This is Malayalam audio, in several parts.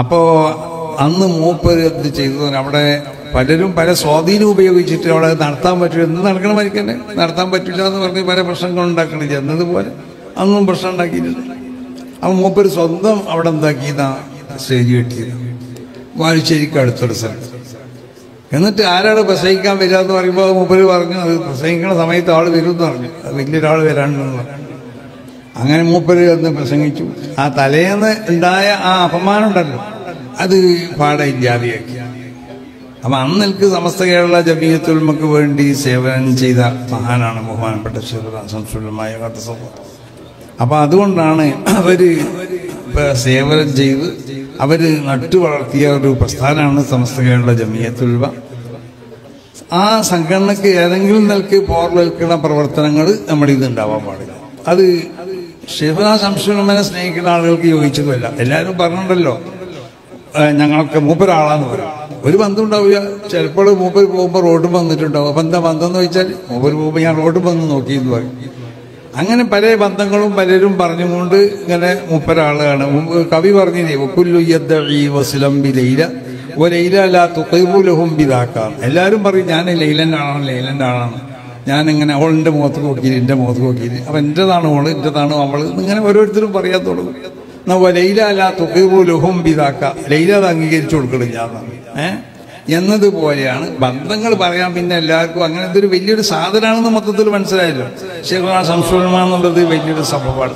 അപ്പോൾ അന്ന് മൂപ്പര് എന്ത് ചെയ്തു, അവിടെ പലരും പല സ്വാധീനം ഉപയോഗിച്ചിട്ട് അവിടെ നടത്താൻ പറ്റില്ല, എന്ത് നടക്കണ മരിക്കന്നെ നടത്താൻ പറ്റില്ല എന്ന് പറഞ്ഞ് പല പ്രശ്നങ്ങൾ ഉണ്ടാക്കണില്ല. എന്നതുപോലെ അന്നും പ്രശ്നം ഉണ്ടാക്കിയിട്ടുണ്ട്. അപ്പം മൂപ്പര് സ്വന്തം അവിടെ എന്താക്കിയതാ സ്റ്റേജ് കെട്ടിയത് വാഴശ്ശേരിക്ക് അടുത്തൊരു സ്ഥലത്ത്. എന്നിട്ട് ആരാണ് പ്രസംഗിക്കാൻ വരിക എന്ന് പറയുമ്പോൾ മൂപ്പര് പറഞ്ഞു അത് പ്രസംഗിക്കണ സമയത്ത് ആൾ വരും എന്ന് പറഞ്ഞു. അത് വലിയൊരാൾ വരാണ്ടെന്ന് പറഞ്ഞു. അങ്ങനെ മൂപ്പര് എന്ന് പ്രസംഗിച്ചു. ആ തലേന്ന് ഉണ്ടായ ആ അപമാനം ഉണ്ടല്ലോ അത് പാടെ ഇല്ലാതെയാക്കി. അപ്പം അന്ന് എനിക്ക് സമസ്ത കേരള ജമിയത്തുൽ ഉലമക്ക് വേണ്ടി സേവനം ചെയ്ത മഹാനാണ് ബഹുമാനപ്പെട്ട ശംസുലുമായ ഖദ്ദസ. അപ്പം അതുകൊണ്ടാണ് അവര് സേവനം ചെയ്ത് അവര് നട്ടു വളർത്തിയ ഒരു പ്രസ്ഥാനമാണ് സമസ്ത കേരള ജമിയത്തുൽ ഉലമ. ആ സംഘടനക്ക് ഏതെങ്കിലും നിലക്ക് പോർലേൽക്കുന്ന പ്രവർത്തനങ്ങൾ നമ്മുടെ ഇത് ഉണ്ടാവാൻ പാടില്ല. അത് ഷെയ്ഖുനാ ശംസുലുലമനെ സ്നേഹിക്കുന്ന ആളുകൾക്ക് യോജിച്ചതുമല്ല. എല്ലാവരും പറഞ്ഞിട്ടുണ്ടല്ലോ ഞങ്ങൾക്ക് മൂപ്പരാളാന്ന് പറയും. ഒരു ബന്ധം ഉണ്ടാവില്ല. ചിലപ്പോൾ മൂപ്പര് പോകുമ്പോൾ റോഡ് വന്നിട്ടുണ്ടാവും. അപ്പം എന്താ ബന്ധം എന്ന് ചോദിച്ചാൽ മൂപ്പര് പോകുമ്പോൾ ഞാൻ റോഡ് വന്ന് നോക്കിയെന്ന് പറയും. അങ്ങനെ പല ബന്ധങ്ങളും പലരും പറഞ്ഞുകൊണ്ട് ഇങ്ങനെ മൂപ്പരാളാണ്. കവി പറഞ്ഞില്ലേ വകുല്ലു യദ്ദഈ വസ്ലം ബിലൈല വലൈല ലാ തുഖിറു ലഹും ബിദാക. എല്ലാവരും പറയും ഞാൻ ലൈലൻ്റെ ആളാണ് ഞാൻ ഇങ്ങനെ അവളിൻ്റെ മുഖത്ത് നോക്കിയില്ല, എൻ്റെ മുഖത്ത് നോക്കിയില്ല, അപ്പം എൻ്റെതാണ് അവള്, എൻ്റെതാണ് അവള്, ഇങ്ങനെ ഓരോരുത്തരും പറയാൻ തുടങ്ങും. ലൈല ലാ തുഖിറു ലഹും ബിദാക, ലൈല അത് അംഗീകരിച്ചു കൊടുക്കണം ഞാൻ എന്നതുപോലെയാണ് ബന്ധങ്ങൾ പറയാൻ. പിന്നെ എല്ലാവർക്കും അങ്ങനെ ഇതൊരു വലിയൊരു സാധനമാണെന്ന് മൊത്തത്തിൽ മനസ്സിലായല്ലോ. ശൈഖുനാ ശംസുലുലമ എന്നുള്ളത് വലിയൊരു സംഭവമാണ്.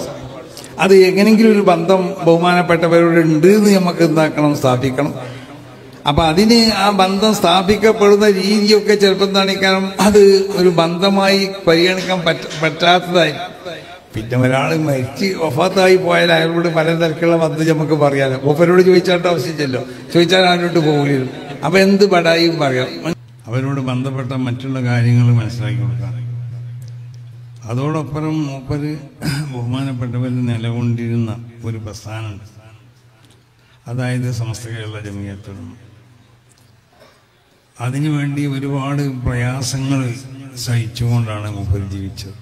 അത് എങ്ങനെയെങ്കിലും ഒരു ബന്ധം ബഹുമാനപ്പെട്ടവരോട് ഉണ്ട് എന്ന് നമുക്ക് എന്താക്കണം, സ്ഥാപിക്കണം. അപ്പം അതിന് ആ ബന്ധം സ്ഥാപിക്കപ്പെടുന്ന രീതിയൊക്കെ ചിലപ്പോൾ കാണിക്കണം അത് ഒരു ബന്ധമായി പരിഗണിക്കാൻ പറ്റാത്തതായി. പിന്നെ ഒരാൾ മരിച്ച് വഫാത്തായി പോയാൽ അയാളോട് പല തരത്തിലുള്ള ബന്ധം നമുക്ക് പറയാമല്ലോ. മൂപ്പരോട് ചോദിച്ചാട്ട് ആവശ്യമില്ലല്ലോ, ചോദിച്ചാൽ അതിലോട്ട് പോകില്ലല്ലോ. അപ്പം എന്ത് പടായും പറയാം. അവരോട് ബന്ധപ്പെട്ട മറ്റുള്ള കാര്യങ്ങൾ മനസ്സിലാക്കി കൊടുക്കാം. അതോടൊപ്പം മൂപ്പര് ബഹുമാനപ്പെട്ടവർ നിലകൊണ്ടിരുന്ന ഒരു പ്രസ്ഥാനമുണ്ട്, അതായത് സമസ്ത കേരള ജമിയത്തുൽ ഉലമ. അതിനുവേണ്ടി ഒരുപാട് പ്രയാസങ്ങൾ സഹിച്ചുകൊണ്ടാണ് മൂപ്പര് ജീവിച്ചത്.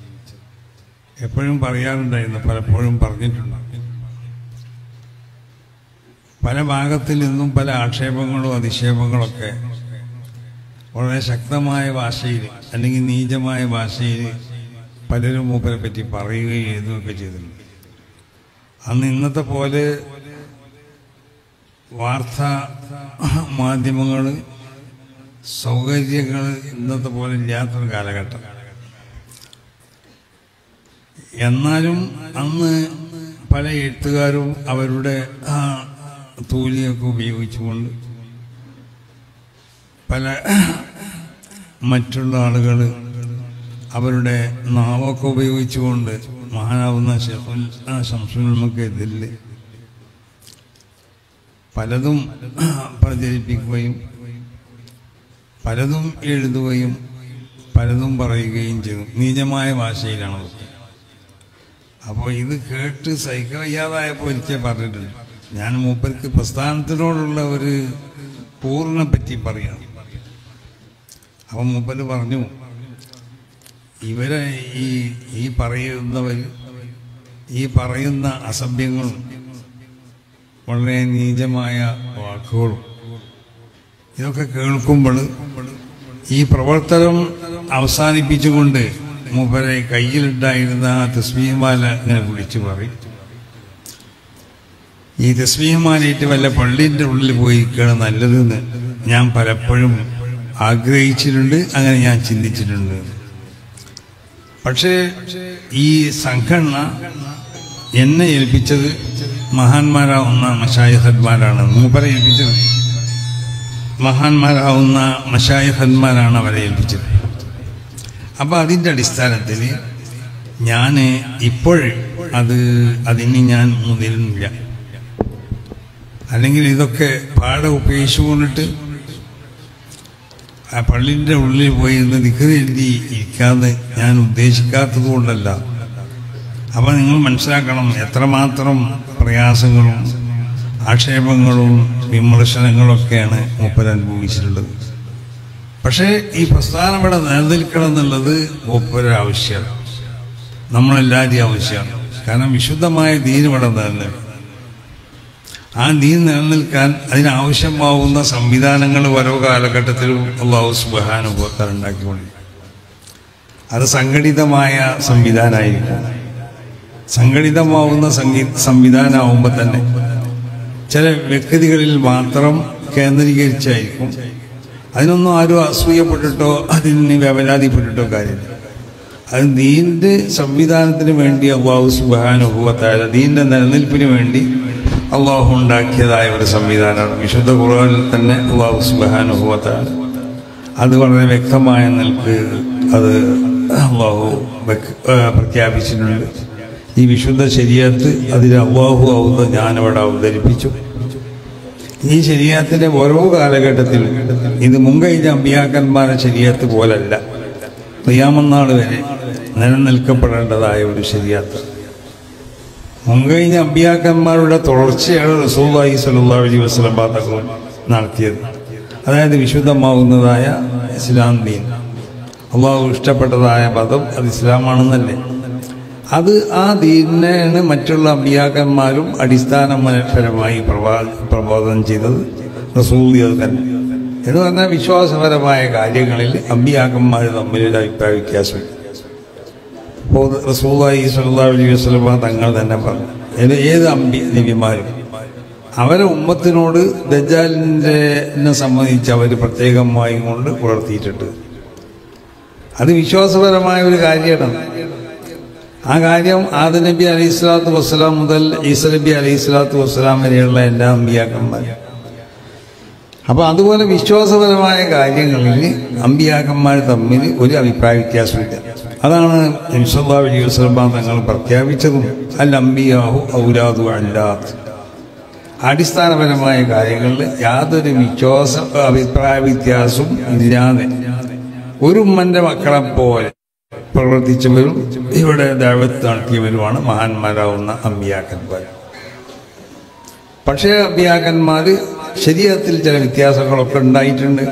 എപ്പോഴും പറയാറുണ്ടായിരുന്നു, പലപ്പോഴും പറഞ്ഞിട്ടുണ്ട്. പല ഭാഗത്തിൽ നിന്നും പല ആക്ഷേപങ്ങളും അധിക്ഷേപങ്ങളൊക്കെ വളരെ ശക്തമായ ഭാഷയിൽ അല്ലെങ്കിൽ നീചമായ ഭാഷയിൽ പലരും മൂപ്പരെ പറ്റി പറയുകയും എഴുതുകയൊക്കെ ചെയ്തിട്ടുണ്ട്. അന്ന് ഇന്നത്തെ പോലെ വാർത്താ മാധ്യമങ്ങൾ സൗകര്യങ്ങൾ ഇന്നത്തെ പോലെ ഇല്ലാത്തൊരു കാലഘട്ടം. എന്നാലും അന്ന് പല എഴുത്തുകാരും അവരുടെ തൂലിയൊക്കെ ഉപയോഗിച്ചുകൊണ്ട് പല മറ്റുള്ള ആളുകൾ അവരുടെ നാവൊക്കെ ഉപയോഗിച്ചുകൊണ്ട് മഹാനാവുന്ന ശൈഖുനാ ശംസുലുൽ ഉലമക്കെതിരെ പലതും പ്രചരിപ്പിക്കുകയും പലതും എഴുതുകയും പലതും പറയുകയും ചെയ്തു. നീചമായ ഭാഷയിലാണത്. അപ്പോൾ ഇത് കേട്ട് സഹിക്കാൻ വയ്യാതായപ്പോൾ എനിക്ക് പറഞ്ഞിട്ടുണ്ട്, ഞാൻ മൂപ്പർക്ക് പ്രസ്ഥാനത്തിനോടുള്ള ഒരു പൂർണ്ണ പറ്റി പറയണം. അപ്പം മൂപ്പര് പറഞ്ഞു, ഇവരെ ഈ പറയുന്നവർ ഈ പറയുന്ന അസഭ്യങ്ങളും വളരെ നീചമായ വാക്കുകളും ഇതൊക്കെ കേൾക്കുമ്പോൾ ഈ പ്രവർത്തനം അവസാനിപ്പിച്ചുകൊണ്ട് മൂപ്പരെ കയ്യിലുണ്ടായിരുന്ന ആ തസ്ബീഹ്മാല ഇങ്ങനെ വിളിച്ചു പറയും, ഈ തസ്ബീഹ്മാലയിട്ട് വല്ല പള്ളിൻ്റെ ഉള്ളിൽ പോയിരിക്കുകയാണ് നല്ലതെന്ന് ഞാൻ പലപ്പോഴും ആഗ്രഹിച്ചിട്ടുണ്ട്, അങ്ങനെ ഞാൻ ചിന്തിച്ചിട്ടുണ്ട്. പക്ഷേ ഈ സംഘടന എന്നെ ഏൽപ്പിച്ചത് മഹാന്മാരാവുന്ന മശായിഖന്മാരാണ്. മൂപ്പരെ ഏൽപ്പിച്ചത് മഹാന്മാരാവുന്ന മശായിഖന്മാരാണ് അവരെ ഏൽപ്പിച്ചത്. അപ്പോൾ അതിൻ്റെ അടിസ്ഥാനത്തിൽ ഞാൻ ഇപ്പോൾ അതിന് ഞാൻ മുതിരുന്നില്ല. അല്ലെങ്കിൽ ഇതൊക്കെ പാടെ ഉപേക്ഷിച്ചുകൊണ്ടിട്ട് ആ പള്ളിൻ്റെ ഉള്ളിൽ പോയി ഇന്ന് ദിക്ർ എഴുതി ഇരിക്കാതെ ഞാൻ ഉദ്ദേശിക്കാത്തത് കൊണ്ടല്ല. അപ്പം നിങ്ങൾ മനസ്സിലാക്കണം എത്രമാത്രം പ്രയാസങ്ങളും ആക്ഷേപങ്ങളും വിമർശനങ്ങളൊക്കെയാണ് മൂപ്പര് അനുഭവിച്ചിട്ടുള്ളത്. പക്ഷേ ഈ പ്രസ്ഥാനം ഇവിടെ നിലനിൽക്കണം എന്നുള്ളത് മൂപ്പര് ആവശ്യമാണ്, നമ്മളെല്ലാവരുടെയും ആവശ്യമാണ്. കാരണം വിശുദ്ധമായ ദീൻ ഇവിടെ നിലനിൽക്കണം. ആ ദീൻ നിലനിൽക്കാൻ അതിനാവശ്യമാവുന്ന സംവിധാനങ്ങൾ ഓരോ കാലഘട്ടത്തിലും അല്ലാഹു സുബ്ഹാനഹു വ തആല ഉണ്ടാക്കിക്കൊണ്ടിരിക്കും. അത് സംഘടിതമായ സംവിധാനമായിരിക്കും. സംഘടിതമാവുന്ന സംവിധാനമാവുമ്പോൾ തന്നെ ചില വ്യക്തികളിൽ മാത്രം കേന്ദ്രീകരിച്ചായിരിക്കും. അതിനൊന്നും ആരും അസൂയപ്പെട്ടിട്ടോ അതിന് വേവലാതിപ്പെട്ടിട്ടോ കാര്യമില്ല. അത് ദീന്റെ സംവിധാനത്തിന് വേണ്ടി അല്ലാഹു സുബ്ഹാനഹു വ തആല ദീന്റെ നിലനിൽപ്പിന് വേണ്ടി അള്ളാഹു ഉണ്ടാക്കിയതായ ഒരു സംവിധാനമാണ്. വിശുദ്ധ ഖുർആനിൽ തന്നെ അല്ലാഹു സുബ്ഹാനഹു വ തആല അത് വളരെ വ്യക്തമായ നിലക്ക് അത് അള്ളാഹു പ്രഖ്യാപിച്ചിട്ടുണ്ട്. ഈ വിശുദ്ധ ശരീഅത്ത് അതിന് അള്ളാഹു ഞാനിവിടെ അവതരിപ്പിച്ചു. ഈ ശരീഅത്തിന്റെ ഓരോ കാലഘട്ടത്തിലും ഇത് മുൻകഴിഞ്ഞ അമ്പിയാക്കന്മാരുടെ ശരീഅത്ത് പോലല്ല, ഖിയാമത്ത് നാൾ വരെ നിലനിൽക്കപ്പെടേണ്ടതായ ഒരു ശരീഅത്ത്. മുൻകഴിഞ്ഞ അമ്പിയാക്കന്മാരുടെ തുടർച്ചയാണ് റസൂലുള്ളാഹി സ്വല്ലല്ലാഹു അലൈഹി വസല്ലം തങ്ങൾ നടത്തിയത്. അതായത് വിശുദ്ധമാവുന്നതായ ഇസ്ലാം ദീൻ, അള്ളാഹു ഇഷ്ടപ്പെട്ടതായ മതം അത് ഇസ്ലാമാണെന്നല്ലേ. അത് ആ ദീനിനെയാണ് മറ്റുള്ള അമ്പിയാക്കന്മാരും അടിസ്ഥാനപരമായി പ്രബോധനം ചെയ്തത് റസൂൽ തന്നെ. എന്ന് പറഞ്ഞാൽ വിശ്വാസപരമായ കാര്യങ്ങളിൽ അമ്പിയാക്കന്മാർ തമ്മിലൊരു അഭിപ്രായ വ്യത്യാസമില്ല. അപ്പോൾ റസൂലുള്ളാഹി സ്വല്ലല്ലാഹു അലൈഹി വസല്ലം തങ്ങൾ തന്നെ പറഞ്ഞു, ഏത് നബിമാരും അവരെ ഉമ്മത്തിനോട് ദജ്ജാലിനെ സംബന്ധിച്ച് അവർ പ്രത്യേകമായി കൊണ്ട് പുലർത്തിയിട്ടുണ്ട്. അത് വിശ്വാസപരമായ ഒരു കാര്യമാണ്. ആ കാര്യം ആദം നബി അലൈഹി സ്വലാത്തു വസ്സലാം മുതൽ ഈസാ നബി അലൈഹി സ്വലാത്തു വസ്സലാം വരെയുള്ള എല്ലാ അമ്പിയാക്കന്മാരും. അപ്പൊ അതുപോലെ വിശ്വാസപരമായ കാര്യങ്ങളിൽ അമ്പിയാക്കന്മാർ തമ്മിൽ ഒരു അഭിപ്രായ വ്യത്യാസമില്ല. അതാണ് നബി സല്ലല്ലാഹു അലൈഹി വസല്ലം തങ്ങൾ പ്രഖ്യാപിച്ചതും അൽ അംബിയാഹു ഔലാദു അല്ലാത്ത്. അടിസ്ഥാനപരമായ കാര്യങ്ങളിൽ യാതൊരു അഭിപ്രായ വ്യത്യാസവും ഇല്ലാതെ ഒരു ഉമ്മന്റെ മക്കളെ പോലെ പ്രവർത്തിച്ചവരും ഇവിടെ ദഅവത്ത് നടത്തിയവരുമാണ് മഹാന്മാരാവുന്ന അമ്പിയാക്കന്മാർ. പക്ഷേ അമ്പിയാക്കന്മാർ ശരീഅത്തിൽ ചില വ്യത്യാസങ്ങളൊക്കെ ഉണ്ടായിട്ടുണ്ട്.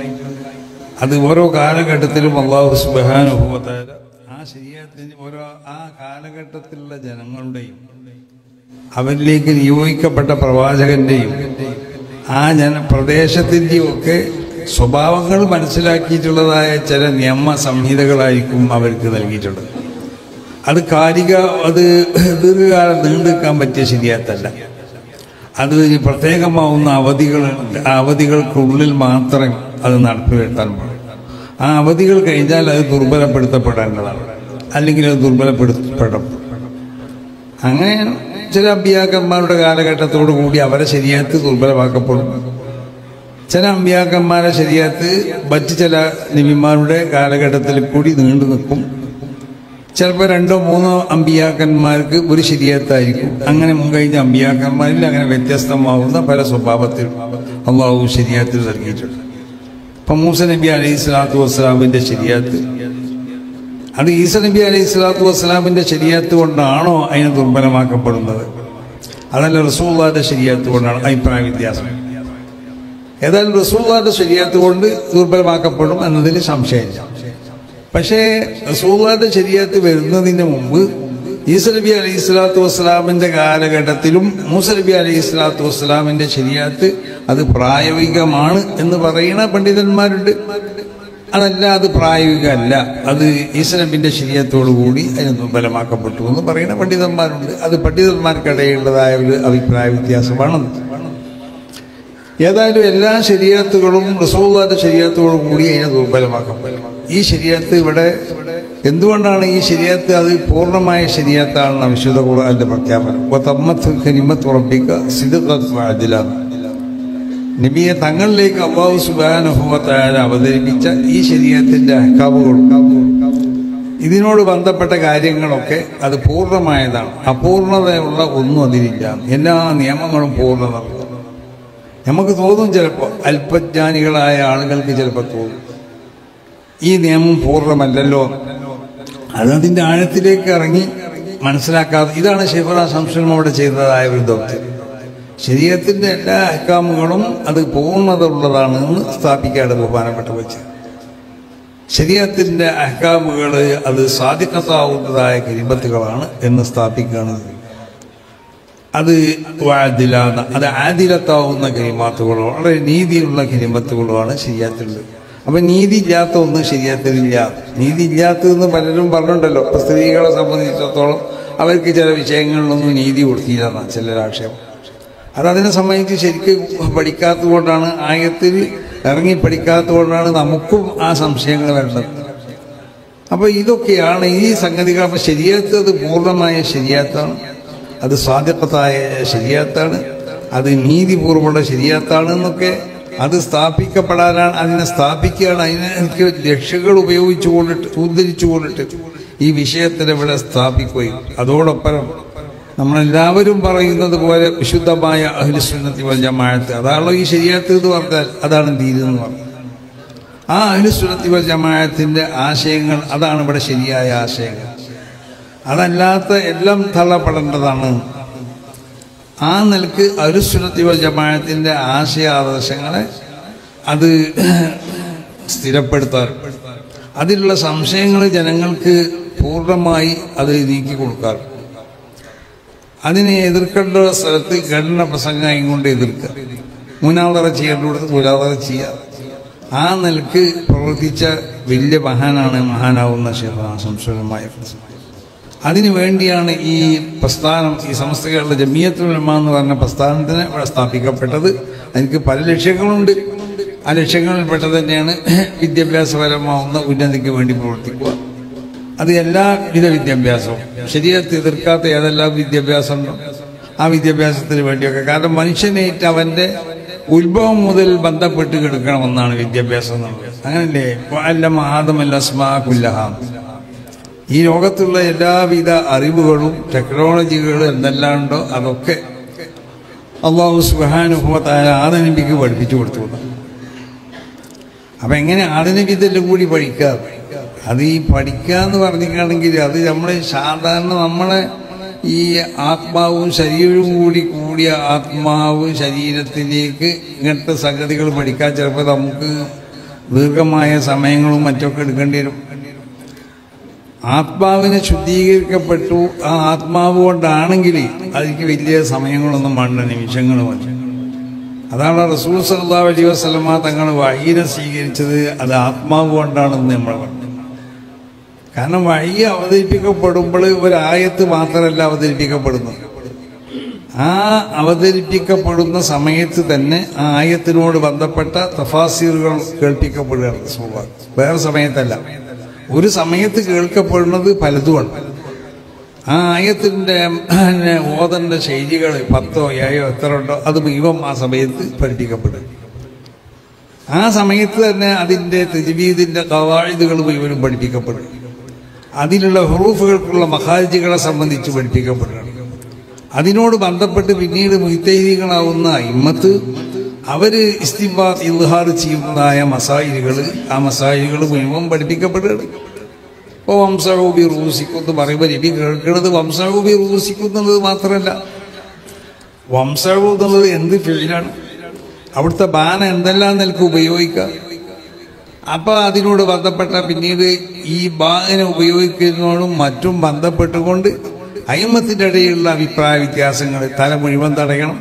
അത് ഓരോ കാലഘട്ടത്തിലും അല്ലാഹു സുബ്ഹാനഹു വ തആല ആ ശരീഅത്തിന് ഓരോ ആ കാലഘട്ടത്തിലുള്ള ജനങ്ങളുടെയും അവരിലേക്ക് നിയോഗിക്കപ്പെട്ട പ്രവാചകന്റെയും ആ പ്രദേശത്തിൻ്റെയും ഒക്കെ സ്വഭാവങ്ങൾ മനസ്സിലാക്കിയിട്ടുള്ളതായ ചില നിയമ സംഹിതകളായിരിക്കും അവർക്ക് നൽകിയിട്ടുള്ളത്. അത് അത് ദീർഘകാലം നീണ്ടുനിൽക്കാൻ പറ്റിയ ശരീഅത്തല്ല. അത് പ്രത്യേകമാവുന്ന അവധികൾക്കുള്ളിൽ മാത്രമേ അത് നടപ്പിലാക്കാൻ പാടുള്ളൂ. ആ അവധികൾ കഴിഞ്ഞാൽ അത് ദുർബലപ്പെടുത്തപ്പെടേണ്ടതാണ്, അല്ലെങ്കിൽ അത് ദുർബലപ്പെടുത്തപ്പെടും. അങ്ങനെ ചില അമ്പിയാക്കന്മാരുടെ കാലഘട്ടത്തോടു കൂടി അവരെ ശരീഅത്ത് ദുർബലമാക്കപ്പെടും. ചില അമ്പിയാക്കന്മാരുടെ ശരീഅത്ത് മറ്റ് ചില നബിമാരുടെ കാലഘട്ടത്തിൽ കൂടി നീണ്ടു നിൽക്കും. ചിലപ്പോൾ 2-3 അമ്പിയാക്കന്മാർക്ക് ഒരു ശരീഅത്തായിരിക്കും. അങ്ങനെ മുൻകഴിഞ്ഞ അമ്പിയാക്കന്മാരിൽ അങ്ങനെ വ്യത്യസ്തമാവുന്ന പല സ്വഭാവത്തിൽ അള്ളാഹു ശരീഅത്തിൽ നൽകിയിട്ടുണ്ട്. ഇപ്പം മൂസ നബി അലൈഹി സ്വലാത്തു വസ്സലാമിന്റെ ശരീഅത്ത് അത് ഈസാ നബി അലൈഹി സ്വലാത്തു വസ്സലാമിന്റെ ശരീഅത്ത് കൊണ്ടാണോ അതിനെ ദുർബലമാക്കപ്പെടുന്നത്? അതല്ല റസൂലുള്ളാഹിന്റെ ശരീഅത്ത് കൊണ്ടാണ്? അഭിപ്രായ വ്യത്യാസം. ഏതായാലും റസൂലുള്ളാഹിന്റെ ശരീഅത്ത് കൊണ്ട് ദുർബലമാക്കപ്പെടും എന്നതിൽ സംശയമില്ല. പക്ഷേ റസൂലുള്ളാഹിന്റെ ശരീഅത്ത് വരുന്നതിന് മുമ്പ് ഈസാ നബി അലൈഹി സ്വലാത്തു വസ്സലാമിന്റെ കാലഘട്ടത്തിലും മൂസ നബി അലൈഹി സ്വലാത്തു വസ്സലാമിന്റെ ശരീഅത്ത് അത് പ്രായോഗികമാണ് എന്ന് പറയുന്ന പണ്ഡിതന്മാരുണ്ട്. അതല്ല, അത് പ്രായോഗികമല്ല, അത് ഈസാ നബിന്റെ ശരീഅത്തോടു കൂടി അതിന് ദുർബലമാക്കപ്പെട്ടു എന്ന് പറയുന്ന പണ്ഡിതന്മാരുണ്ട്. അത് പണ്ഡിതന്മാർക്കിടയിലുള്ളതായ ഒരു അഭിപ്രായ വ്യത്യാസമാണെന്ന്. ഏതായാലും എല്ലാ ശരീഅത്തുകളും റസൂലുള്ളാഹിന്റെ ശരീഅത്തോടു കൂടി അതിനെ ദുർബലമാക്കപ്പെടും. ഈ ശരീഅത്ത് ഇവിടെ എന്തുകൊണ്ടാണ് ഈ ശരീഅത്ത് അത് പൂർണ്ണമായ ശരീഅത്താണെന്ന വിശുദ്ധ ഖുർആനിന്റെ പ്രഖ്യാപനം. വതമ്മത്ത് കലിമത്തു റബ്ബിക സിദ്ഖൻ വഅദ്ല. നബിയെ തങ്ങളിലേക്ക് അല്ലാഹു സുബ്ഹാനഹു വ തആല അവതരിപ്പിച്ച ഈ ശരീഅത്തിന്റെ അഹ്കാമുകൾ, ഇതിനോട് ബന്ധപ്പെട്ട കാര്യങ്ങളൊക്കെ അത് പൂർണ്ണമായതാണ്. അപൂർണതയുള്ള ഒന്നും അതിലില്ല. എല്ലാ നിയമങ്ങളും പൂർണ്ണത. നമുക്ക് തോന്നും, ചിലപ്പോൾ അല്പജ്ഞാനികളായ ആളുകൾക്ക് ചിലപ്പോൾ തോന്നും ഈ നിയമം പൂർണ്ണമല്ലല്ലോ. അതതിൻ്റെ ആഴത്തിലേക്ക് ഇറങ്ങി മനസ്സിലാക്കാതെ, ഇതാണ് ശൈഖുനാ ശംസുൽ അവിടെ ചെയ്തതായ ഒരു ദൗത്യം. ശരീഅത്തിന്റെ എല്ലാ അഹ്കാമുകളും അത് പൂർണ്ണത ഉള്ളതാണെന്ന് സ്ഥാപിക്കാതെ ബഹുമാനപ്പെട്ട വെച്ച് ശരീഅത്തിന്റെ അഹ്കാമുകൾ അത് സാദിഖത്താവുന്നതായ കലിമത്തുകളാണ് എന്ന് സ്ഥാപിക്കുകയാണ്. അത് വാദിലാണ്, അത് ആദിലത്താവുന്ന കലിമാത്തുകളോ വളരെ നീതിയുള്ള കലിമത്തുകളോണ് ശരിയാത്തുള്ളത്. അപ്പൊ നീതി ഇല്ലാത്ത ഒന്നും ശരിയാത്തില്ല. നീതി ഇല്ലാത്തതെന്ന് പലരും പറഞ്ഞിട്ടുണ്ടല്ലോ. ഇപ്പൊ സ്ത്രീകളെ സംബന്ധിച്ചിടത്തോളം അവർക്ക് ചില വിഷയങ്ങളിലൊന്നും നീതി കൊടുത്തില്ല ചില ആക്ഷേപം. അതതിനെ സംബന്ധിച്ച് ശരിക്കും പഠിക്കാത്തത് കൊണ്ടാണ്, ആയത്തിൽ ഇറങ്ങി പഠിക്കാത്തത് കൊണ്ടാണ് നമുക്കും ആ സംശയങ്ങൾ വരുന്നത്. അപ്പൊ ഇതൊക്കെയാണ് ഈ സംഗതികൾ. അപ്പൊ ശരിയാത്ത് അത് പൂർണ്ണമായ ശരിയാത്താണ്, അത് സാദിഖത്തായ ശരിയാത്താണ്, അത് നീതിപൂർവ്വമുള്ള ശരിയാത്താണ് എന്നൊക്കെ അത് സ്ഥാപിക്കപ്പെടാനാണ്, അതിനെ സ്ഥാപിക്കുകയാണ്. അതിനെ ലക്ഷ്യങ്ങൾ ഉപയോഗിച്ചുകൊണ്ടിട്ട് ഉദ്ധരിച്ചുകൊണ്ടിട്ട് ഈ വിഷയത്തിനെ ഇവിടെ സ്ഥാപിക്കുകയും അതോടൊപ്പം നമ്മളെല്ലാവരും പറയുന്നത് പോലെ വിശുദ്ധമായ അഹ്ലുസുന്നത്തി വൽ ജമാഅത്ത്, അതാണല്ലോ ഈ ശരിയാത്ത് എന്ന് പറഞ്ഞാൽ അതാണ് ദീൻ എന്ന് പറഞ്ഞത്. ആ അഹ്ലുസുന്നത്തി വൽ ജമാഅത്തിന്റെ ആശയങ്ങൾ അതാണ് ഇവിടെ ശരിയായ ആശയങ്ങൾ. അതല്ലാത്ത എല്ലാം തള്ളപ്പെടേണ്ടതാണ്. ആ നിലക്ക് അഹ്ലുസുന്നത്തി വൽ ജമാഅത്തിന്റെ ആശയാദർശങ്ങളെ അത് സ്ഥിരപ്പെടുത്താൻ, അതിലുള്ള സംശയങ്ങൾ ജനങ്ങൾക്ക് പൂർണ്ണമായി അത് നീക്കി കൊടുക്കാറ്, അതിനെ എതിർക്കേണ്ട സ്ഥലത്ത് ഖണ്ഡന പ്രസംഗം കൊണ്ട് എതിർക്കുക, മുനാദറ ചെയ്യേണ്ടടുത്ത് മുനാദറ ചെയ്യുക. ആ നിലക്ക് പ്രവർത്തിച്ച വലിയ മഹാനാവുന്ന ശംസുലമായ അതിനു വേണ്ടിയാണ് ഈ പ്രസ്ഥാനം, ഈ സമസ്തകളുടെ ജമിയത്തുൽ ഉലമ എന്ന് പറഞ്ഞ പ്രസ്ഥാനത്തിന് ഇവിടെ സ്ഥാപിക്കപ്പെട്ടത്. എനിക്ക് പല ലക്ഷ്യങ്ങളുണ്ട്. ആ ലക്ഷ്യങ്ങളിൽപ്പെട്ടത് തന്നെയാണ് വിദ്യാഭ്യാസപരമാവുന്ന ഉന്നതിക്ക് വേണ്ടി പ്രവർത്തിക്കുക. അത് എല്ലാവിധ വിദ്യാഭ്യാസവും, ശരീരത്തെ എതിർക്കാത്ത ഏതെല്ലാം വിദ്യാഭ്യാസമുണ്ടോ ആ വിദ്യാഭ്യാസത്തിന് വേണ്ടിയൊക്കെ. കാരണം മനുഷ്യനേറ്റ് അവന്റെ ഉത്ഭവം മുതൽ ബന്ധപ്പെട്ട് കിടക്കണമെന്നാണ് വിദ്യാഭ്യാസം എന്നുള്ളത്. അങ്ങനല്ലേ? അല്ലമ ആദമൽ അസ്മാ കുല്ലഹാ. ഈ ലോകത്തുള്ള എല്ലാവിധ അറിവുകളും ടെക്നോളജികളും എന്തെല്ലാം ഉണ്ടോ അതൊക്കെ അല്ലാഹു സുബ്ഹാനഹു വ തആല ആദനബിക്ക് പഠിപ്പിച്ചു കൊടുത്തു. അപ്പൊ എങ്ങനെ ആദനബിതെല്ലാം കൂടി പഠിക്കുക? അത് ഈ പഠിക്കുക എന്ന് പറഞ്ഞിട്ടാണെങ്കിൽ അത് നമ്മളെ സാധാരണ നമ്മളെ ഈ ആത്മാവും ശരീരവും കൂടിയ ആത്മാവ് ശരീരത്തിലേക്ക് ഇങ്ങനത്തെ സംഗതികൾ പഠിക്കാൻ ചിലപ്പോൾ നമുക്ക് ദീർഘമായ സമയങ്ങളും മറ്റൊക്കെ എടുക്കേണ്ടി വരും. ആത്മാവിനെ ശുദ്ധീകരിക്കപ്പെട്ടു ആ ആത്മാവ് കൊണ്ടാണെങ്കിൽ അതിക്ക് വലിയ സമയങ്ങളൊന്നും വേണ്ട, നിമിഷങ്ങൾ മതി. അതാണ് റസൂൽ സല്ലല്ലാഹു അലൈഹി വസല്ലമ തങ്ങൾ വഹീനെ സ്വീകരിച്ചത് അത് ആത്മാവ് കൊണ്ടാണെന്ന് നമ്മൾ പറഞ്ഞു. കാരണം വഹി അവതരിപ്പിക്കപ്പെടുമ്പോൾ ഒരായത്ത് മാത്രമല്ല അവതരിപ്പിക്കപ്പെടുന്നത്. ആ അവതരിപ്പിക്കപ്പെടുന്ന സമയത്ത് തന്നെ ആ ആയത്തിനോട് ബന്ധപ്പെട്ട തഫാസീറുകൾ കേൾപ്പിക്കപ്പെടുകയാണ് റസൂലുള്ളാഹി. വേറെ സമയത്തല്ല. ഒരു സമയത്ത് കേൾക്കപ്പെടുന്നത് പലതുമാണ്. ആ ആയത്തിന്റെ ഓതണ്ട ശൈലികൾ 10 7 എത്ര ഉണ്ടോ അത് മുഴുവൻ ആ സമയത്ത് പഠിപ്പിക്കപ്പെടും. ആ സമയത്ത് തന്നെ അതിന്റെ തജ്വീദിന്റെ ഖവായിദുകൾ മുഴുവനും പഠിപ്പിക്കപ്പെടും. അതിലുള്ള ഹുറൂഫുകൾക്കുള്ള മഖാരിജുകളെ സംബന്ധിച്ച് പഠിപ്പിക്കപ്പെടുകയാണ്. അതിനോട് ബന്ധപ്പെട്ട് പിന്നീട് മുജ്തഹിദീകളാവുന്ന ഇമ്മത്ത് അവര് ഇസ്തിംബാത്ത് ഇൽഹാർ ചെയ്യുന്നതായ മസായിലുകൾ, ആ മസായിലുകൾ മുഴുവൻ പഠിപ്പിക്കപ്പെടുകയാണ്. ഇപ്പോൾ വംസഹൂബി റൂസിക്കുന്നു പറയുമ്പോൾ നബി കേൾക്കുന്നത് വംസഹൂബി റൂസിക്കുന്നുള്ളത് മാത്രമല്ല, വംസഹൂ എന്നുള്ളത് എന്ത് ഫിഇലാണ്, അവിടുത്തെ ബാന എന്തെല്ലാം നിലക്ക് ഉപയോഗിക്കുക. അപ്പൊ അതിനോട് ബന്ധപ്പെട്ട പിന്നീട് ഈ ബാനെ ഉപയോഗിക്കുന്നതോടും മറ്റും ബന്ധപ്പെട്ടുകൊണ്ട് അയിമ്മത്തിന്റെ ഇടയിലുള്ള അഭിപ്രായ വ്യത്യാസങ്ങൾ, തല മുഴുവൻ തടയണം,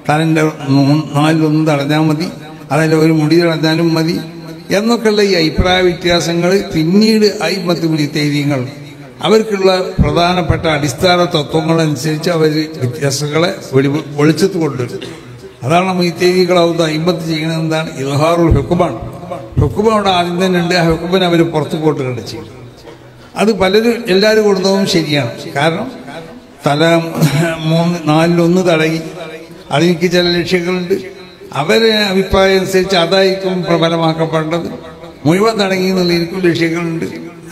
തലന്റെ 4 തടഞ്ഞാൽ മതി, അതല്ല ഒരു മുടി തടഞ്ഞാലും മതി എന്നൊക്കെയുള്ള ഈ അഭിപ്രായ വ്യത്യാസങ്ങൾ പിന്നീട് അയിമ്മത്ത് മുജ്തഹിദീങ്ങൾ അവർക്കുള്ള പ്രധാനപ്പെട്ട അടിസ്ഥാന തത്വങ്ങളനുസരിച്ച് അവർ വ്യത്യാസങ്ങളെ വെളിച്ചത്ത് കൊണ്ടുവരും. അതാണ് മുജ്തഹിദീകളാവുന്ന അയിമ്മത്ത് ചെയ്യുന്നത്. എന്താണ്? ഇൽഹാറുൽ ഹുക്മാണ്. ഹുക്മ അവിടെ ആദ്യം തന്നെ ഉണ്ട്. ആ ഹുക്മിനെ അവർ പുറത്തു പോട്ട് ചെയ്യും. അത് എല്ലാവരും കൊടുത്തതും ശരിയാണ്. കാരണം തല 4 തടയി അതിലേക്ക് ചില ലക്ഷ്യങ്ങളുണ്ട്. അവരെ അഭിപ്രായം അനുസരിച്ച് അതായിരിക്കും പ്രബലമാക്കപ്പെടേണ്ടത്. മുഴുവൻ തടങ്ങി എന്നുള്ളതിനും ലക്ഷ്യങ്ങളുണ്ട്.